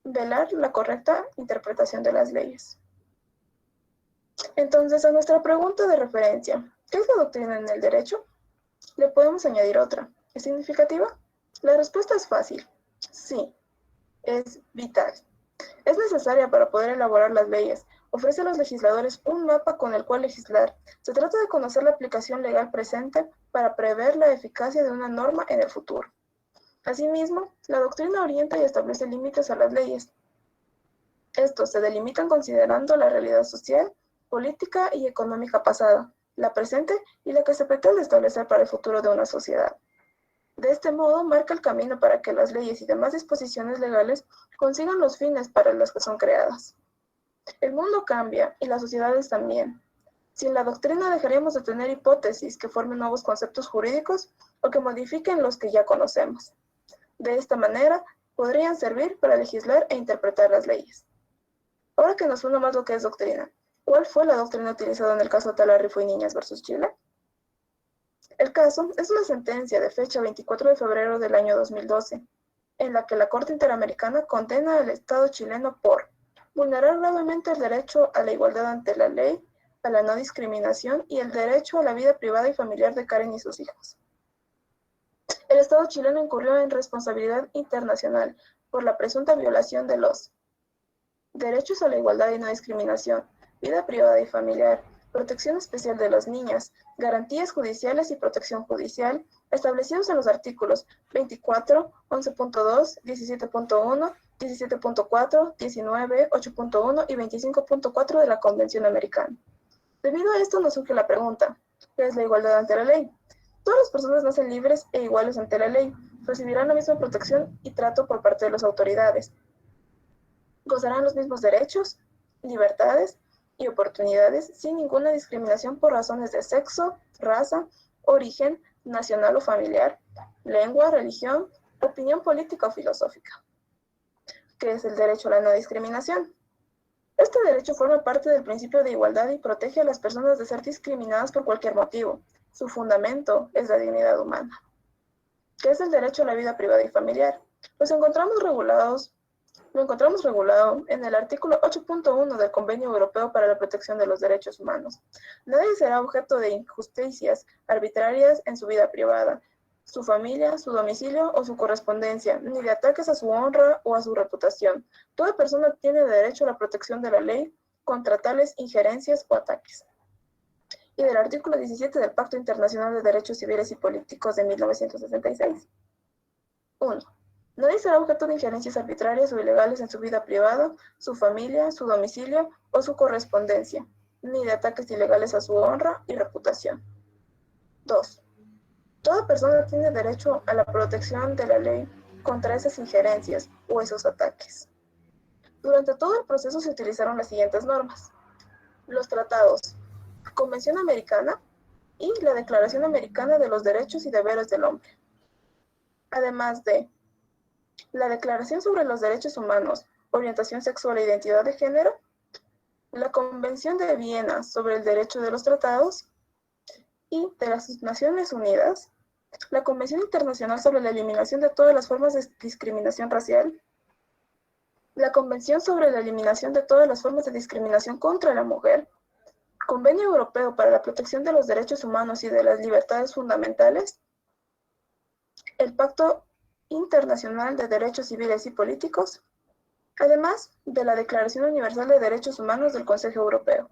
velar la correcta interpretación de las leyes. Entonces, a nuestra pregunta de referencia, ¿qué es la doctrina en el derecho?, le podemos añadir otra. ¿Es significativa? La respuesta es fácil. Sí, es vital. Es necesaria para poder elaborar las leyes. Ofrece a los legisladores un mapa con el cual legislar. Se trata de conocer la aplicación legal presente para prever la eficacia de una norma en el futuro. Asimismo, la doctrina orienta y establece límites a las leyes. Estos se delimitan considerando la realidad social, política y económica pasada, la presente y la que se pretende establecer para el futuro de una sociedad. De este modo, marca el camino para que las leyes y demás disposiciones legales consigan los fines para los que son creadas. El mundo cambia y las sociedades también. Sin la doctrina dejaríamos de tener hipótesis que formen nuevos conceptos jurídicos o que modifiquen los que ya conocemos. De esta manera, podrían servir para legislar e interpretar las leyes. Ahora que nos suena más lo que es doctrina, ¿cuál fue la doctrina utilizada en el caso Talarrifo y Niñas versus Chile? El caso es una sentencia de fecha 24 de febrero del año 2012, en la que la Corte Interamericana condena al Estado chileno por vulnerar gravemente el derecho a la igualdad ante la ley, a la no discriminación y el derecho a la vida privada y familiar de Karen y sus hijos. El Estado chileno incurrió en responsabilidad internacional por la presunta violación de los derechos a la igualdad y no discriminación, vida privada y familiar, protección especial de las niñas, garantías judiciales y protección judicial, establecidos en los artículos 24, 11.2, 17.1, 17.4, 19, 8.1 y 25.4 de la Convención Americana. Debido a esto nos surge la pregunta, ¿qué es la igualdad ante la ley? Todas las personas nacen libres e iguales ante la ley, recibirán la misma protección y trato por parte de las autoridades, gozarán los mismos derechos, libertades y oportunidades sin ninguna discriminación por razones de sexo, raza, origen, nacional o familiar, lengua, religión, opinión política o filosófica. ¿Qué es el derecho a la no discriminación? Este derecho forma parte del principio de igualdad y protege a las personas de ser discriminadas por cualquier motivo. Su fundamento es la dignidad humana. ¿Qué es el derecho a la vida privada y familiar? Lo encontramos regulado en el artículo 8.1 del Convenio Europeo para la Protección de los Derechos Humanos. Nadie será objeto de injusticias arbitrarias en su vida privada, su familia, su domicilio o su correspondencia, ni de ataques a su honra o a su reputación. Toda persona tiene derecho a la protección de la ley contra tales injerencias o ataques. Y del artículo 17 del Pacto Internacional de Derechos Civiles y Políticos de 1966. 1. Nadie será objeto de injerencias arbitrarias o ilegales en su vida privada, su familia, su domicilio o su correspondencia, ni de ataques ilegales a su honra y reputación. 2. Toda persona tiene derecho a la protección de la ley contra esas injerencias o esos ataques. Durante todo el proceso se utilizaron las siguientes normas: los tratados, Convención Americana y la Declaración Americana de los Derechos y Deberes del Hombre, además de la Declaración sobre los Derechos Humanos, Orientación Sexual e Identidad de Género, la Convención de Viena sobre el Derecho de los Tratados y de las Naciones Unidas, la Convención Internacional sobre la Eliminación de todas las formas de discriminación racial, la Convención sobre la Eliminación de todas las formas de discriminación contra la mujer, Convenio Europeo para la Protección de los Derechos Humanos y de las Libertades Fundamentales, el Pacto Internacional de Derechos Civiles y Políticos, además de la Declaración Universal de Derechos Humanos del Consejo Europeo.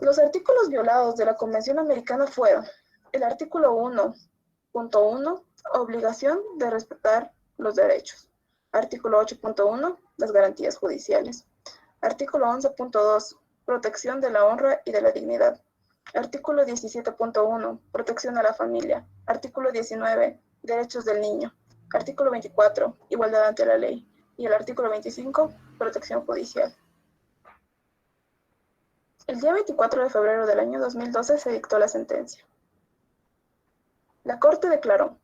Los artículos violados de la Convención Americana fueron el artículo 1.1, obligación de respetar los derechos. Artículo 8.1, las garantías judiciales. Artículo 11.2, protección de la honra y de la dignidad. Artículo 17.1, protección a la familia. Artículo 19, derechos del niño. Artículo 24, igualdad ante la ley. Y el artículo 25, protección judicial. El día 24 de febrero del año 2012 se dictó la sentencia. La Corte declaró: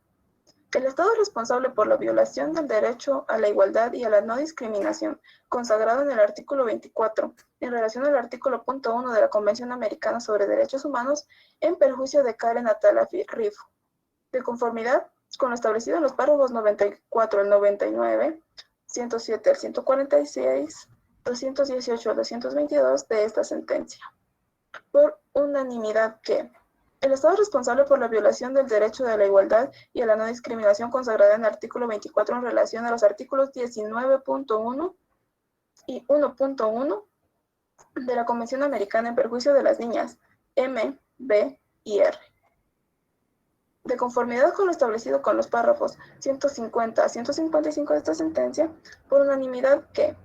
el Estado es responsable por la violación del derecho a la igualdad y a la no discriminación, consagrado en el artículo 24, en relación al artículo punto 1 de la Convención Americana sobre Derechos Humanos, en perjuicio de Karen Atala Rifo, de conformidad con lo establecido en los párrafos 94 al 99, 107 al 146, 218 al 222 de esta sentencia. Por unanimidad que el Estado es responsable por la violación del derecho de la igualdad y a la no discriminación consagrada en el artículo 24 en relación a los artículos 19.1 y 1.1 de la Convención Americana en perjuicio de las niñas M, B y R. De conformidad con lo establecido con los párrafos 150 a 155 de esta sentencia, por unanimidad que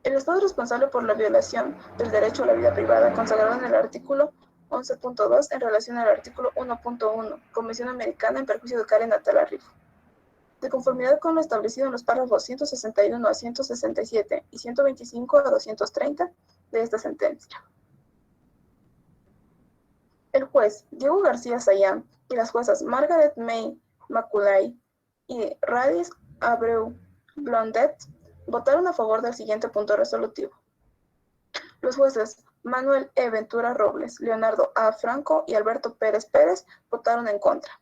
el Estado es responsable por la violación del derecho a la vida privada consagrado en el artículo 11.2 en relación al artículo 1.1, Convención Americana en perjuicio de Karen Atala Rifo. De conformidad con lo establecido en los párrafos 161 a 167 y 125 a 230 de esta sentencia. El juez Diego García Sayán y las juezas Margaret May Maculay y Radis Abreu Blondet votaron a favor del siguiente punto resolutivo. Los jueces Manuel E. Ventura Robles, Leonardo A. Franco y Alberto Pérez Pérez votaron en contra.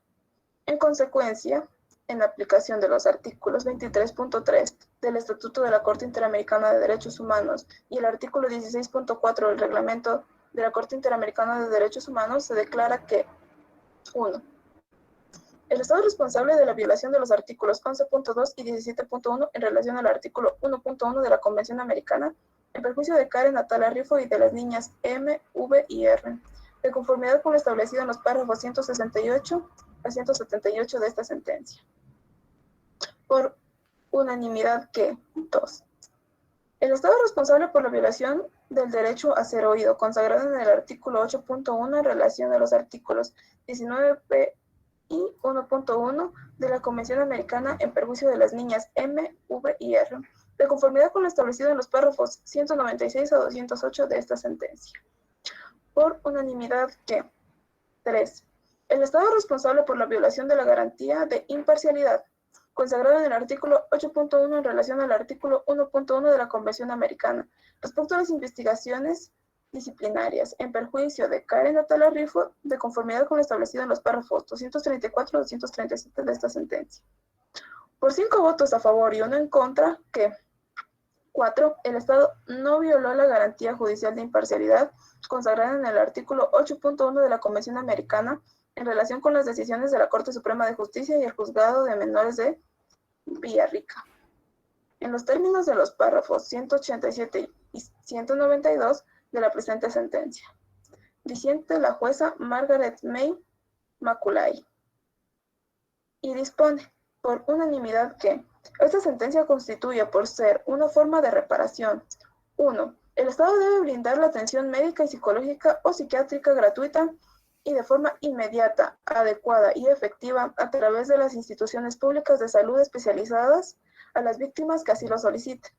En consecuencia, en aplicación de los artículos 23.3 del Estatuto de la Corte Interamericana de Derechos Humanos y el artículo 16.4 del Reglamento de la Corte Interamericana de Derechos Humanos, se declara que 1. El Estado es responsable de la violación de los artículos 11.2 y 17.1 en relación al artículo 1.1 de la Convención Americana en perjuicio de Karen Atala Rifo y de las niñas M, V y R, de conformidad con lo establecido en los párrafos 168 a 178 de esta sentencia. Por unanimidad que 2. El Estado es responsable por la violación del derecho a ser oído, consagrado en el artículo 8.1 en relación a los artículos 19p y 1.1 de la Convención Americana en perjuicio de las niñas M, V y R, de conformidad con lo establecido en los párrafos 196 a 208 de esta sentencia. Por unanimidad que 3. El Estado es responsable por la violación de la garantía de imparcialidad, consagrado en el artículo 8.1 en relación al artículo 1.1 de la Convención Americana, respecto a las investigaciones disciplinarias en perjuicio de Karen Atala Rifo, de conformidad con lo establecido en los párrafos 234 a 237 de esta sentencia. Por 5 votos a favor y 1 en contra, que 4. El Estado no violó la garantía judicial de imparcialidad consagrada en el artículo 8.1 de la Convención Americana en relación con las decisiones de la Corte Suprema de Justicia y el Juzgado de Menores de Villarrica. En los términos de los párrafos 187 y 192 de la presente sentencia. Disiente la jueza Margaret May Maculay. y dispone por unanimidad que esta sentencia constituye, por ser una forma de reparación, 1. El Estado debe brindar la atención médica y psicológica o psiquiátrica gratuita y de forma inmediata, adecuada y efectiva a través de las instituciones públicas de salud especializadas a las víctimas que así lo soliciten.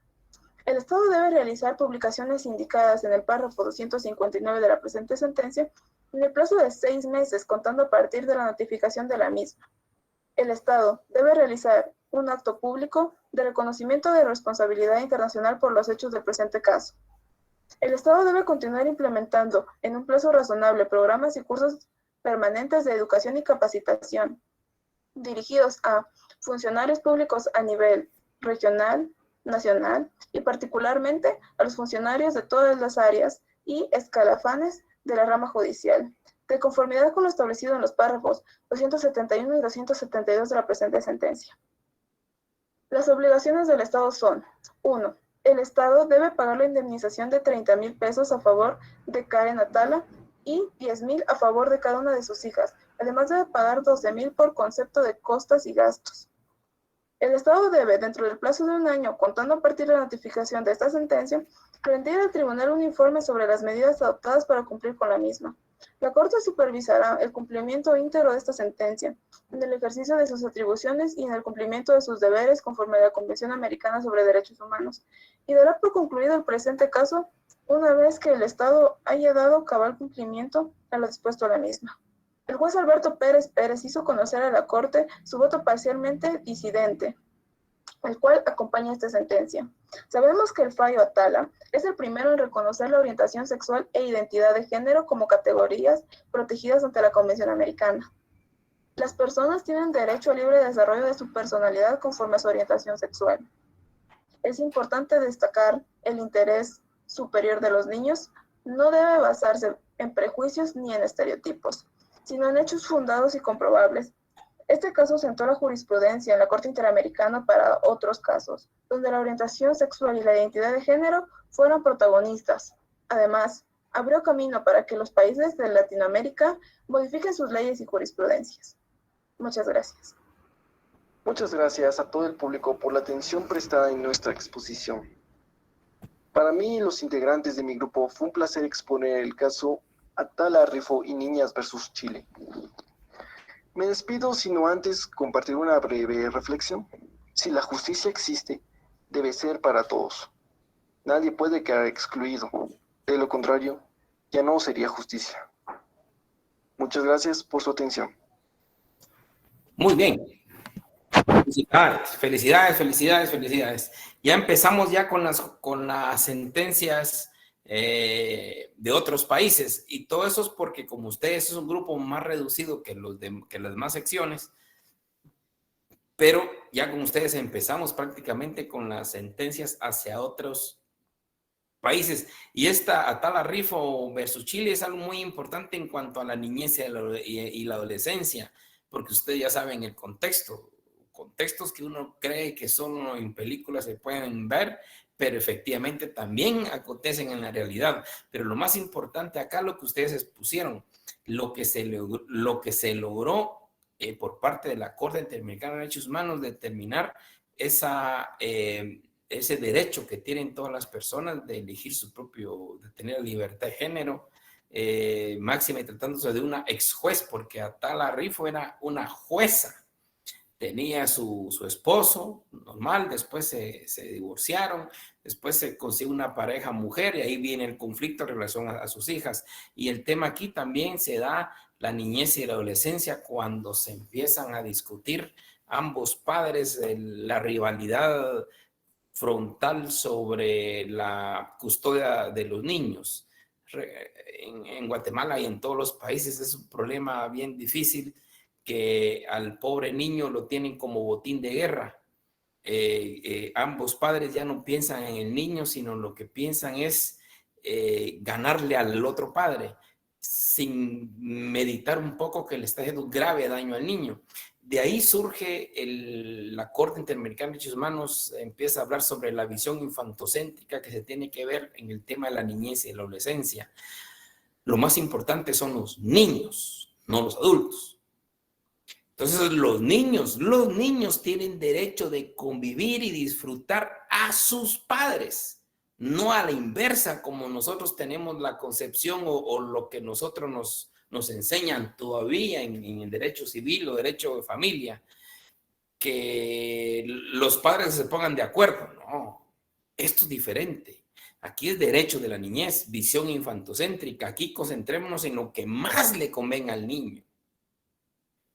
El Estado debe realizar publicaciones indicadas en el párrafo 259 de la presente sentencia en el plazo de 6 meses, contando a partir de la notificación de la misma. El Estado debe realizar un acto público de reconocimiento de responsabilidad internacional por los hechos del presente caso. El Estado debe continuar implementando en un plazo razonable programas y cursos permanentes de educación y capacitación dirigidos a funcionarios públicos a nivel regional, nacional y particularmente a los funcionarios de todas las áreas y escalafones de la rama judicial, de conformidad con lo establecido en los párrafos 271 y 272 de la presente sentencia. Las obligaciones del Estado son: 1. El Estado debe pagar la indemnización de 30,000 pesos a favor de Karen Atala y 10,000 a favor de cada una de sus hijas. Además debe pagar 12,000 por concepto de costas y gastos. El Estado debe, dentro del plazo de 1 año, contando a partir de la notificación de esta sentencia, rendir al tribunal un informe sobre las medidas adoptadas para cumplir con la misma. La Corte supervisará el cumplimiento íntegro de esta sentencia, en el ejercicio de sus atribuciones y en el cumplimiento de sus deberes conforme a la Convención Americana sobre Derechos Humanos, y dará por concluido el presente caso una vez que el Estado haya dado cabal cumplimiento a lo dispuesto a la misma. El juez Alberto Pérez Pérez hizo conocer a la Corte su voto parcialmente disidente, el cual acompaña esta sentencia. Sabemos que el fallo Atala es el primero en reconocer la orientación sexual e identidad de género como categorías protegidas ante la Convención Americana. Las personas tienen derecho al libre desarrollo de su personalidad conforme a su orientación sexual. Es importante destacar el interés superior de los niños no debe basarse en prejuicios ni en estereotipos, sino en hechos fundados y comprobables. Este caso sentó la jurisprudencia en la Corte Interamericana para otros casos, donde la orientación sexual y la identidad de género fueron protagonistas. Además, abrió camino para que los países de Latinoamérica modifiquen sus leyes y jurisprudencias. Muchas gracias. Muchas gracias a todo el público por la atención prestada en nuestra exposición. Para mí y los integrantes de mi grupo fue un placer exponer el caso Atala Rifo y Niñas versus Chile. Me despido sino antes compartir una breve reflexión. Si la justicia existe, debe ser para todos. Nadie puede quedar excluido. De lo contrario, ya no sería justicia. Muchas gracias por su atención. Muy bien. Felicidades. Ya empezamos ya con las sentencias de otros países, y todo eso es porque como ustedes es un grupo más reducido que las demás secciones, pero ya con ustedes empezamos prácticamente con las sentencias hacia otros países, y esta Atala Rifo versus Chile es algo muy importante en cuanto a la niñez y la adolescencia, porque ustedes ya saben el contextos que uno cree que solo en películas se pueden ver, pero efectivamente también acontecen en la realidad. Pero lo más importante acá, lo que ustedes expusieron, lo que se logró por parte de la Corte Interamericana de Derechos Humanos, determinar ese derecho que tienen todas las personas de elegir de tener libertad de género, máxime tratándose de una ex juez, porque Atala Rifo era una jueza. Tenía su esposo normal, después se divorciaron, después se consigue una pareja mujer y ahí viene el conflicto en relación a sus hijas. Y el tema aquí también se da la niñez y la adolescencia cuando se empiezan a discutir ambos padres la rivalidad frontal sobre la custodia de los niños. En Guatemala y en todos los países es un problema bien difícil, que al pobre niño lo tienen como botín de guerra. Ambos padres ya no piensan en el niño, sino lo que piensan es ganarle al otro padre, sin meditar un poco que le está haciendo grave daño al niño. De ahí surge la Corte Interamericana de Derechos Humanos, empieza a hablar sobre la visión infantocéntrica que se tiene que ver en el tema de la niñez y la adolescencia. Lo más importante son los niños, no los adultos. Entonces los niños tienen derecho de convivir y disfrutar a sus padres, no a la inversa como nosotros tenemos la concepción o lo que nosotros nos enseñan todavía en el derecho civil o derecho de familia, que los padres se pongan de acuerdo. No, esto es diferente. Aquí es derecho de la niñez, visión infantocéntrica. Aquí concentrémonos en lo que más le convenga al niño.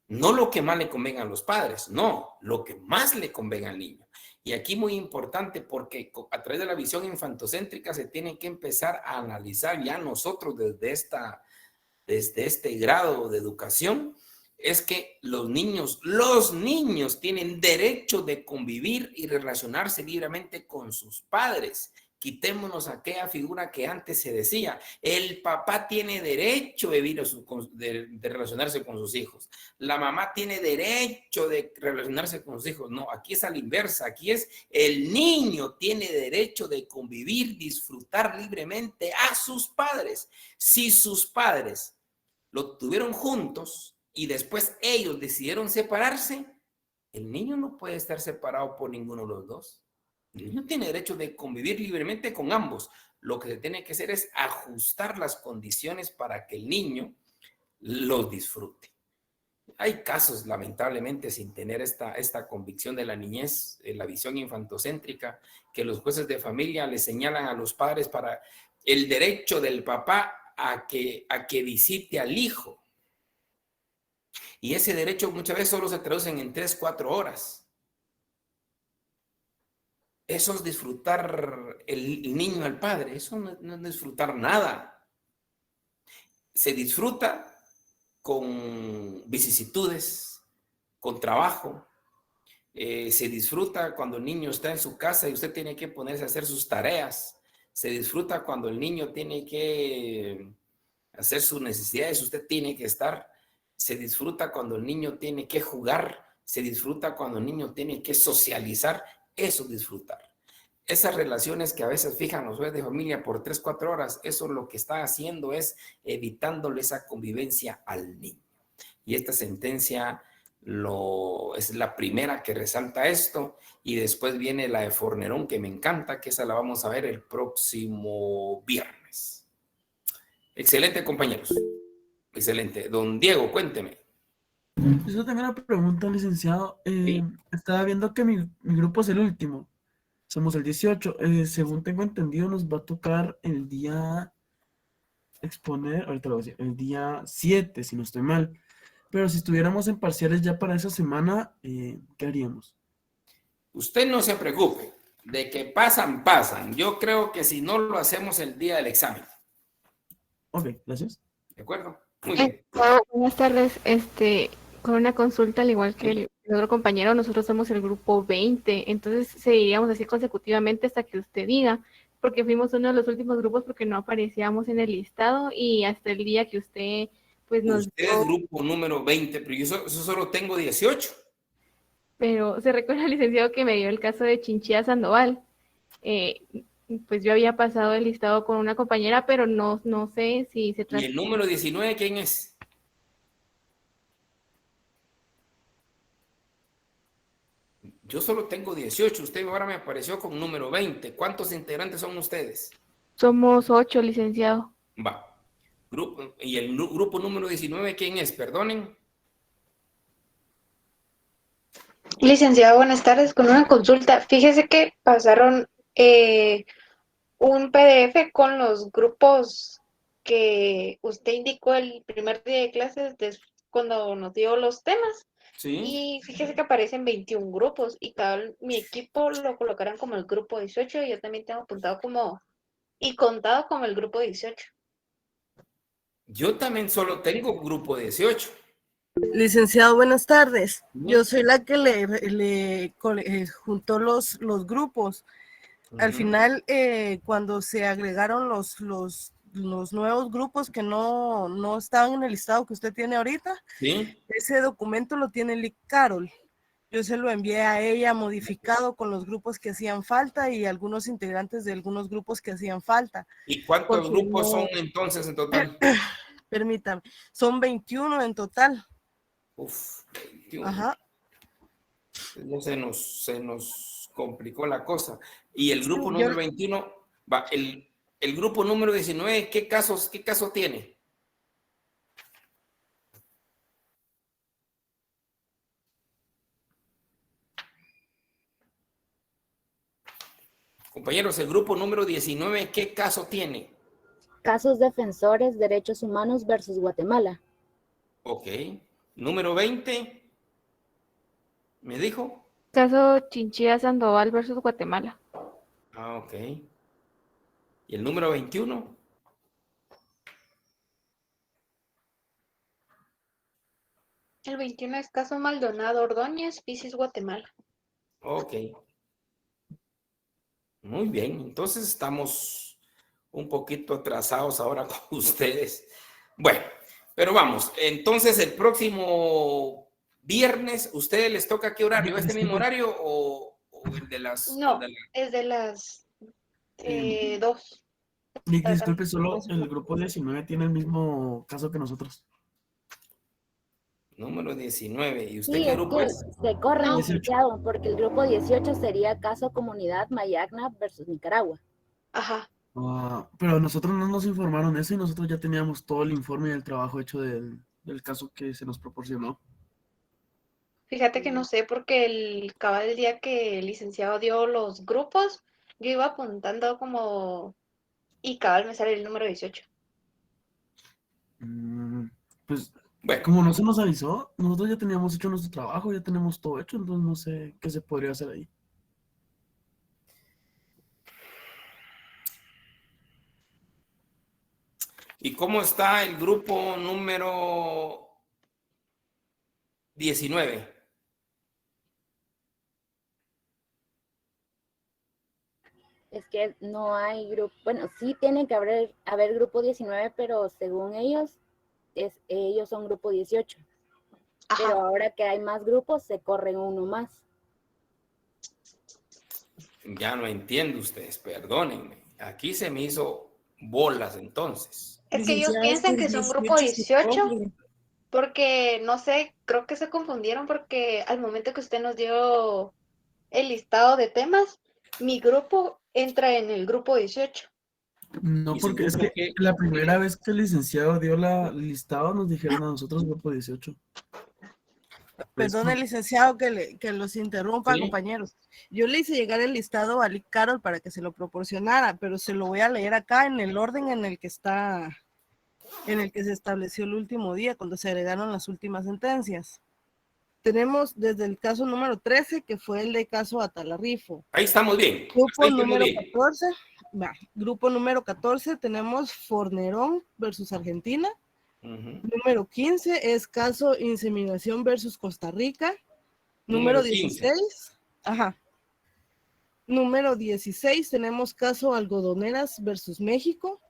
No lo que más le convenga a los padres, no, lo que más le convenga al niño. Y aquí muy importante porque a través de la visión infantocéntrica se tiene que empezar a analizar ya nosotros desde este grado de educación, es que los niños tienen derecho de convivir y relacionarse libremente con sus padres. Quitémonos aquella figura que antes se decía, el papá tiene derecho de relacionarse con sus hijos, la mamá tiene derecho de relacionarse con sus hijos. No, aquí es a la inversa, aquí es el niño tiene derecho de convivir, disfrutar libremente a sus padres. Si sus padres lo tuvieron juntos y después ellos decidieron separarse, el niño no puede estar separado por ninguno de los dos. El niño tiene derecho de convivir libremente con ambos. Lo que se tiene que hacer es ajustar las condiciones para que el niño los disfrute. Hay casos, lamentablemente, sin tener esta convicción de la niñez, la visión infantocéntrica, que los jueces de familia le señalan a los padres para el derecho del papá a que visite al hijo. Y ese derecho muchas veces solo se traducen en 3, 4 horas. Eso es disfrutar el niño al padre. Eso no es disfrutar nada. Se disfruta con vicisitudes, con trabajo. Se disfruta cuando el niño está en su casa y usted tiene que ponerse a hacer sus tareas. Se disfruta cuando el niño tiene que hacer sus necesidades, usted tiene que estar. Se disfruta cuando el niño tiene que jugar. Se disfruta cuando el niño tiene que socializar. Eso es disfrutar. Esas relaciones que a veces fijan los jueces de familia por 3, 4 horas, eso lo que está haciendo es evitándole esa convivencia al niño. Y esta sentencia es la primera que resalta esto, y después viene la de Fornerón, que me encanta, que esa la vamos a ver el próximo viernes. Excelente, compañeros. Excelente. Don Diego, cuénteme. Yo tengo una pregunta, licenciado. Sí. Estaba viendo que mi grupo es el último. Somos el 18. Según tengo entendido, nos va a tocar el día exponer, ahorita lo voy a decir, el día 7, si no estoy mal. Pero si estuviéramos en parciales ya para esa semana, ¿qué haríamos? Usted no se preocupe. De que pasan, pasan. Yo creo que si no lo hacemos el día del examen. Ok, gracias. ¿De acuerdo? Muy bien. Buenas tardes. Con una consulta, al igual que el otro compañero, nosotros somos el grupo 20, entonces seguiríamos así consecutivamente hasta que usted diga, porque fuimos uno de los últimos grupos porque no aparecíamos en el listado y hasta el día que usted pues nos... Usted es grupo número 20, pero yo solo tengo 18. Pero se recuerda, licenciado, que me dio el caso de Chinchilla Sandoval. Pues yo había pasado el listado con una compañera, pero no sé si se trata... ¿Y el número 19 quién es? Yo solo tengo 18. Usted ahora me apareció con número 20. ¿Cuántos integrantes son ustedes? Somos 8, licenciado. Va. ¿Y el grupo número 19 quién es? Perdonen. Licenciado, buenas tardes. Con una consulta. Fíjese que pasaron un PDF con los grupos que usted indicó el primer día de clases cuando nos dio los temas. Sí. Y fíjese que aparecen 21 grupos y mi equipo lo colocaron como el grupo 18 y yo también tengo apuntado contado como el grupo 18. Yo también solo tengo grupo 18. Licenciado, buenas tardes. Yo soy la que le juntó los grupos. Al final, cuando se agregaron los nuevos grupos que no estaban en el listado que usted tiene ahorita, ¿sí? Ese documento lo tiene Lic Carol. Yo se lo envié a ella modificado con los grupos que hacían falta y algunos integrantes de algunos grupos que hacían falta. ¿Y cuántos grupos son entonces en total? Permítame, son 21 en total. Uf, 21. Ajá. No se nos complicó la cosa. Y el grupo Sí, número 21, va, el grupo número 19, qué caso tiene? Compañeros, el grupo número 19, ¿qué caso tiene? Casos defensores, derechos humanos versus Guatemala. Ok. Número 20, ¿me dijo? Caso Chinchilla Sandoval versus Guatemala. Ah, ok. ¿Y el número 21? El 21 es caso Maldonado Ordóñez, Pisis, Guatemala. Ok. Muy bien, entonces estamos un poquito atrasados ahora con ustedes. Bueno, pero vamos, entonces el próximo viernes, ¿ustedes les toca qué horario? ¿Este mismo horario o el de las... No, es de las 2. Y disculpe, solo el grupo 19 tiene el mismo caso que nosotros. Número 19. ¿Y usted Sí, qué es grupo que es? se corre, No. licenciado, porque el grupo 18 sería caso Comunidad Mayagna versus Nicaragua. Ajá. Pero a nosotros no nos informaron eso y nosotros ya teníamos todo el informe y el trabajo hecho del caso que se nos proporcionó. Fíjate que no sé, porque el cabal del día que el licenciado dio los grupos, yo iba apuntando como... Y cabal me sale el número 18. Pues, Bueno, como no se nos avisó, nosotros ya teníamos hecho nuestro trabajo, ya tenemos todo hecho, entonces no sé qué se podría hacer ahí. ¿y cómo está el grupo número 19? Es que no hay grupo, bueno, sí tiene que haber grupo 19, pero según ellos, ellos son grupo 18. Ajá. Pero ahora que hay más grupos, se corren uno más. Ya no entiendo ustedes, perdónenme. Aquí se me hizo bolas entonces. Es que ellos Licenciada, es piensan el que son grupo 18 se 18 corre. porque, no sé, creo que se confundieron porque al momento que usted nos dio el listado de temas, mi grupo entra en el grupo 18. No, ¿Y su porque es grupo que qué? la primera vez que el licenciado dio el listado nos dijeron a nosotros grupo 18. Pues, Perdone, licenciado, que los interrumpa, Sí. compañeros. Yo le hice llegar el listado a Lic Carol para que se lo proporcionara, pero se lo voy a leer acá en el orden en el que está, en el que se estableció el último día, cuando se agregaron las últimas sentencias. Tenemos desde el caso número 13, que fue el de caso Atalarrifo. Ahí estamos bien. Grupo Hasta ahí estamos número bien. 14, grupo número 14 tenemos Fornerón versus Argentina. Número 15 es caso Inseminación versus Costa Rica. Número 15. 16, ajá. Número 16 tenemos caso Algodoneras versus México.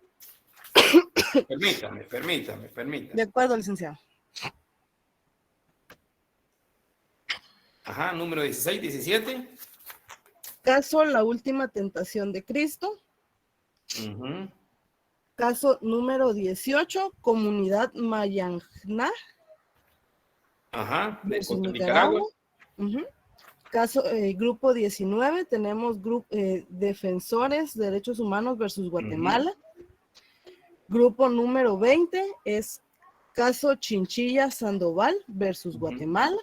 Permítame. De acuerdo, licenciado. Ajá, número 16, 17. Caso La Última Tentación de Cristo. Caso número 18, Comunidad Mayagna. Ajá, de versus Nicaragua. Caso, grupo 19, tenemos Defensores Derechos Humanos versus Guatemala. Grupo número 20 es caso Chinchilla Sandoval versus Guatemala.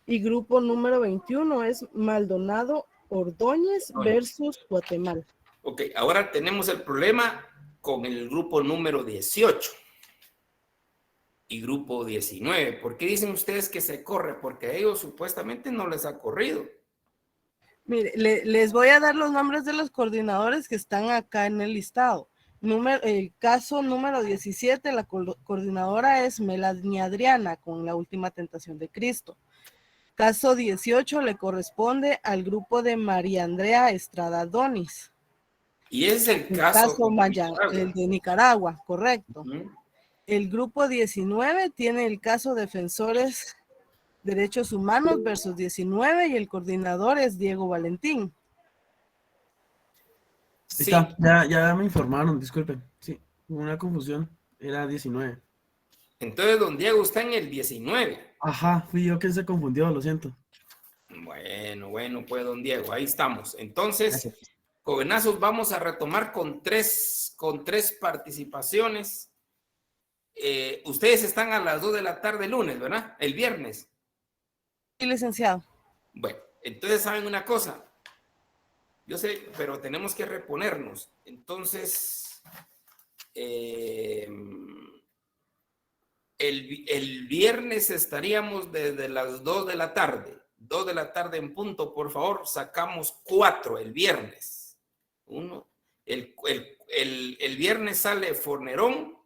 Y grupo número 21 es Maldonado Ordóñez versus Guatemala. Ok, ahora tenemos el problema con el grupo número 18 y grupo 19. ¿Por qué dicen ustedes que se corre? Porque a ellos supuestamente no les ha corrido. Mire, les voy a dar los nombres de los coordinadores que están acá en el listado. El caso número 17, la coordinadora es Melania Adriana, con La Última Tentación de Cristo. Caso 18 le corresponde al grupo de María Andrea Estrada Donis. Y ese es el caso de el de Nicaragua, correcto. El grupo 19 tiene el caso Defensores Derechos Humanos versus 19 y el coordinador es Diego Valentín. Sí. Ya me informaron, disculpen. Sí, hubo una confusión. Era 19. Entonces, don Diego está en el 19. Ajá, fui yo quien se confundió, lo siento. Bueno, pues don Diego, ahí estamos. Entonces, Gracias. jovenazos, vamos a retomar con tres participaciones. Ustedes están a las 2 de la tarde el lunes, ¿verdad? El viernes. Sí, licenciado. Bueno, entonces saben una cosa. Yo sé, pero tenemos que reponernos. Entonces, el viernes estaríamos desde las 2 de la tarde. 2 de la tarde en punto, por favor, sacamos 4 el viernes. El viernes sale Fornerón,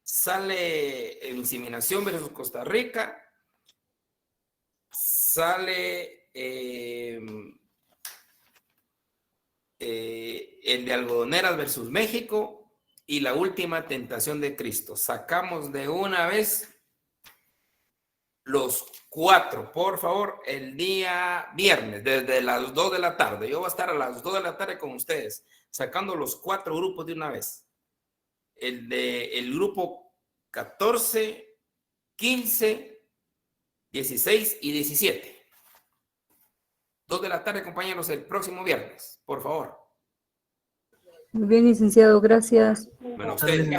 sale Inseminación versus Costa Rica, sale el de Algodoneras versus México y la última Tentación de Cristo. Sacamos de una vez los 4, por favor, el día viernes, desde las 2 de la tarde. Yo voy a estar a las 2 de la tarde con ustedes, sacando los 4 grupos de una vez. El grupo 14, 15, 16 y 17. 2 de la tarde, compañeros, el próximo viernes, por favor. Muy bien, licenciado, gracias. Bueno, ustedes.